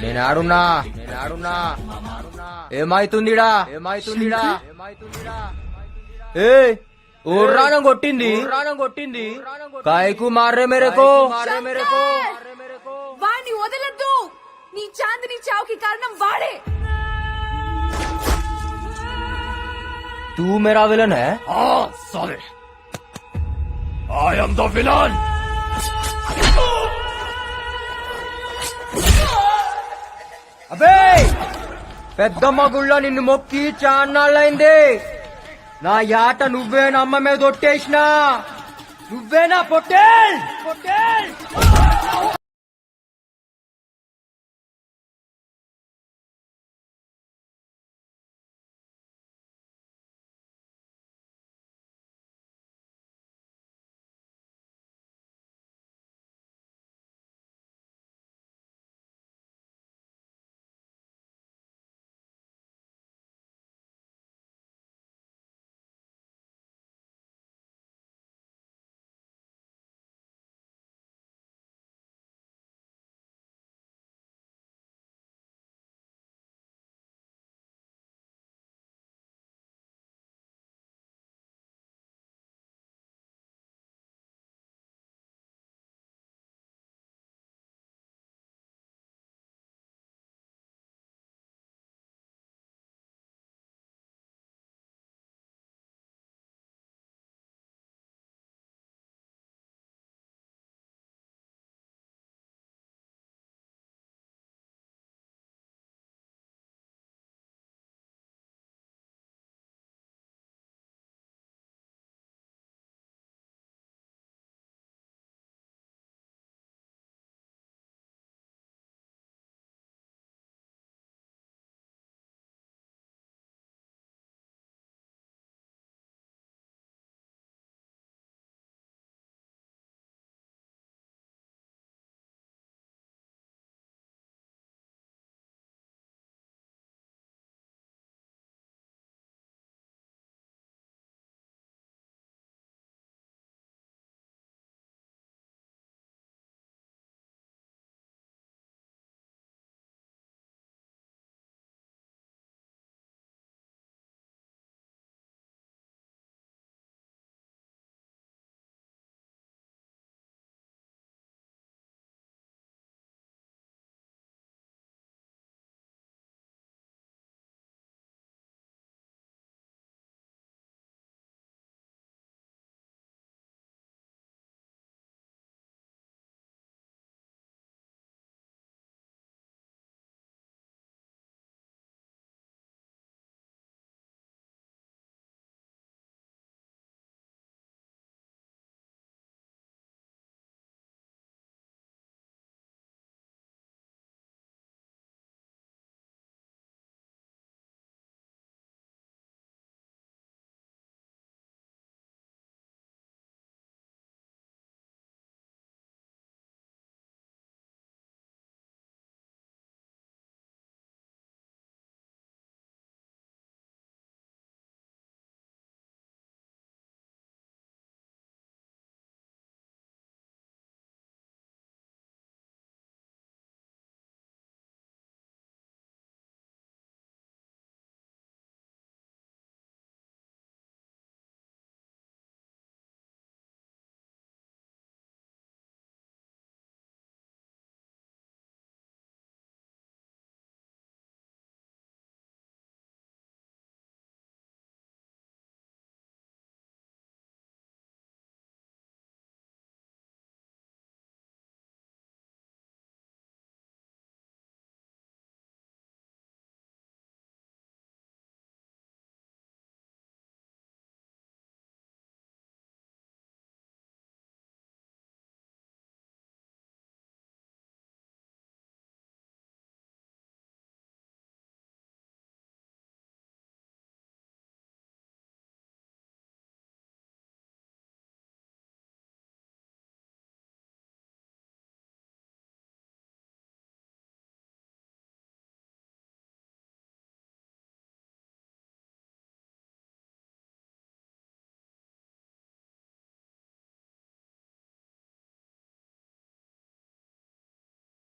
నేనాడున్నా ఏమైతుందిడా ఏ ఊర్రానం కొట్టింది కాయకు మారే మేరకు వాణ్ణి వదలద్దు. నీ చాందిని చావుకి కారణం వాడే. तू मेरा विलन है? Sorry, I am the villain. అబే పెద్దమ్మ గుళ్ళో నిన్ను మొక్కి చాన్నాళ్ళైంది. నా యాట నువ్వే నమ్మ మీద ఒట్టేసినా. నువ్వేనా పొట్టేల్?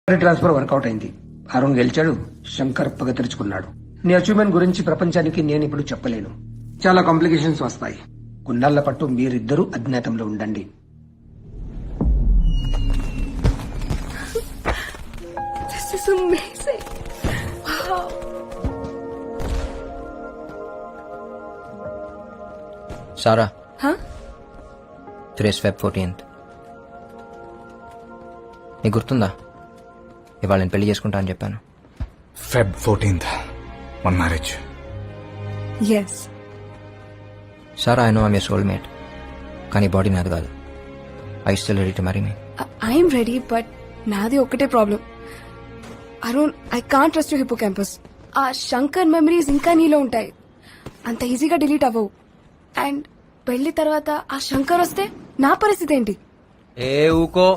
ట్రాన్స్ఫర్ వర్కౌట్ అయింది. అరుణ్ గెలిచాడు, శంకర్ పగ తెరుచుకున్నాడు. నీ అచీవ్మెంట్ గురించి ప్రపంచానికి నేను ఇప్పుడు చెప్పలేను. చాలా కాంప్లికేషన్స్ వస్తాయి. కొన్నాళ్ల పట్టు మీరిద్దరూ అజ్ఞాతంలో ఉండండి. This is amazing. Wow. Sara Huh? Today's Feb 14th. నీకు గుర్తుందా ఇవాళ నేను పెళ్లి చేసుకుంటా అని చెప్పాను. Feb 14th, మన marriage. Yes. Sara I know I'm your soulmate, కానీ బాడీ నాది కాదు. I still ready to marry me. I'm ready, but నాది ఒకటే problem. Arun, I can't trust you hippocampus. ఆ శంకర్ మెమరీస్ ఇంకా నీలో ఉంటాయి, అంత ఈజీగా డిలీట్ అవ్వవు. అండ్ పెళ్లి తర్వాత ఆ శంకర్ వస్తే నా పరిస్థితి ఏంటి? ఏ ఊకో,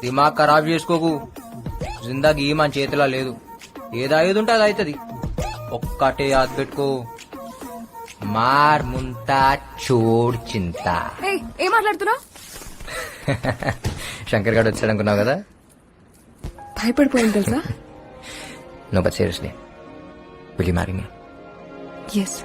దిమాగ్ ఖరాబ్ చేసుకోకు. జిందాగీ మన చేతిలో లేదు. ఏది ఉంటే అది అవుతుంది. ఒక్కటే యాద్ పెట్టుకో, మార్ ముంతా చోడ్ చింతా. ఏయ్, ఏం మాట్లాడుతున్నావు? శంకర్ గారు వచ్చాడు అనుకున్నావు కదా. భయపడిపోయింది తెలుసా? No but seriously, will you marry me? Yes.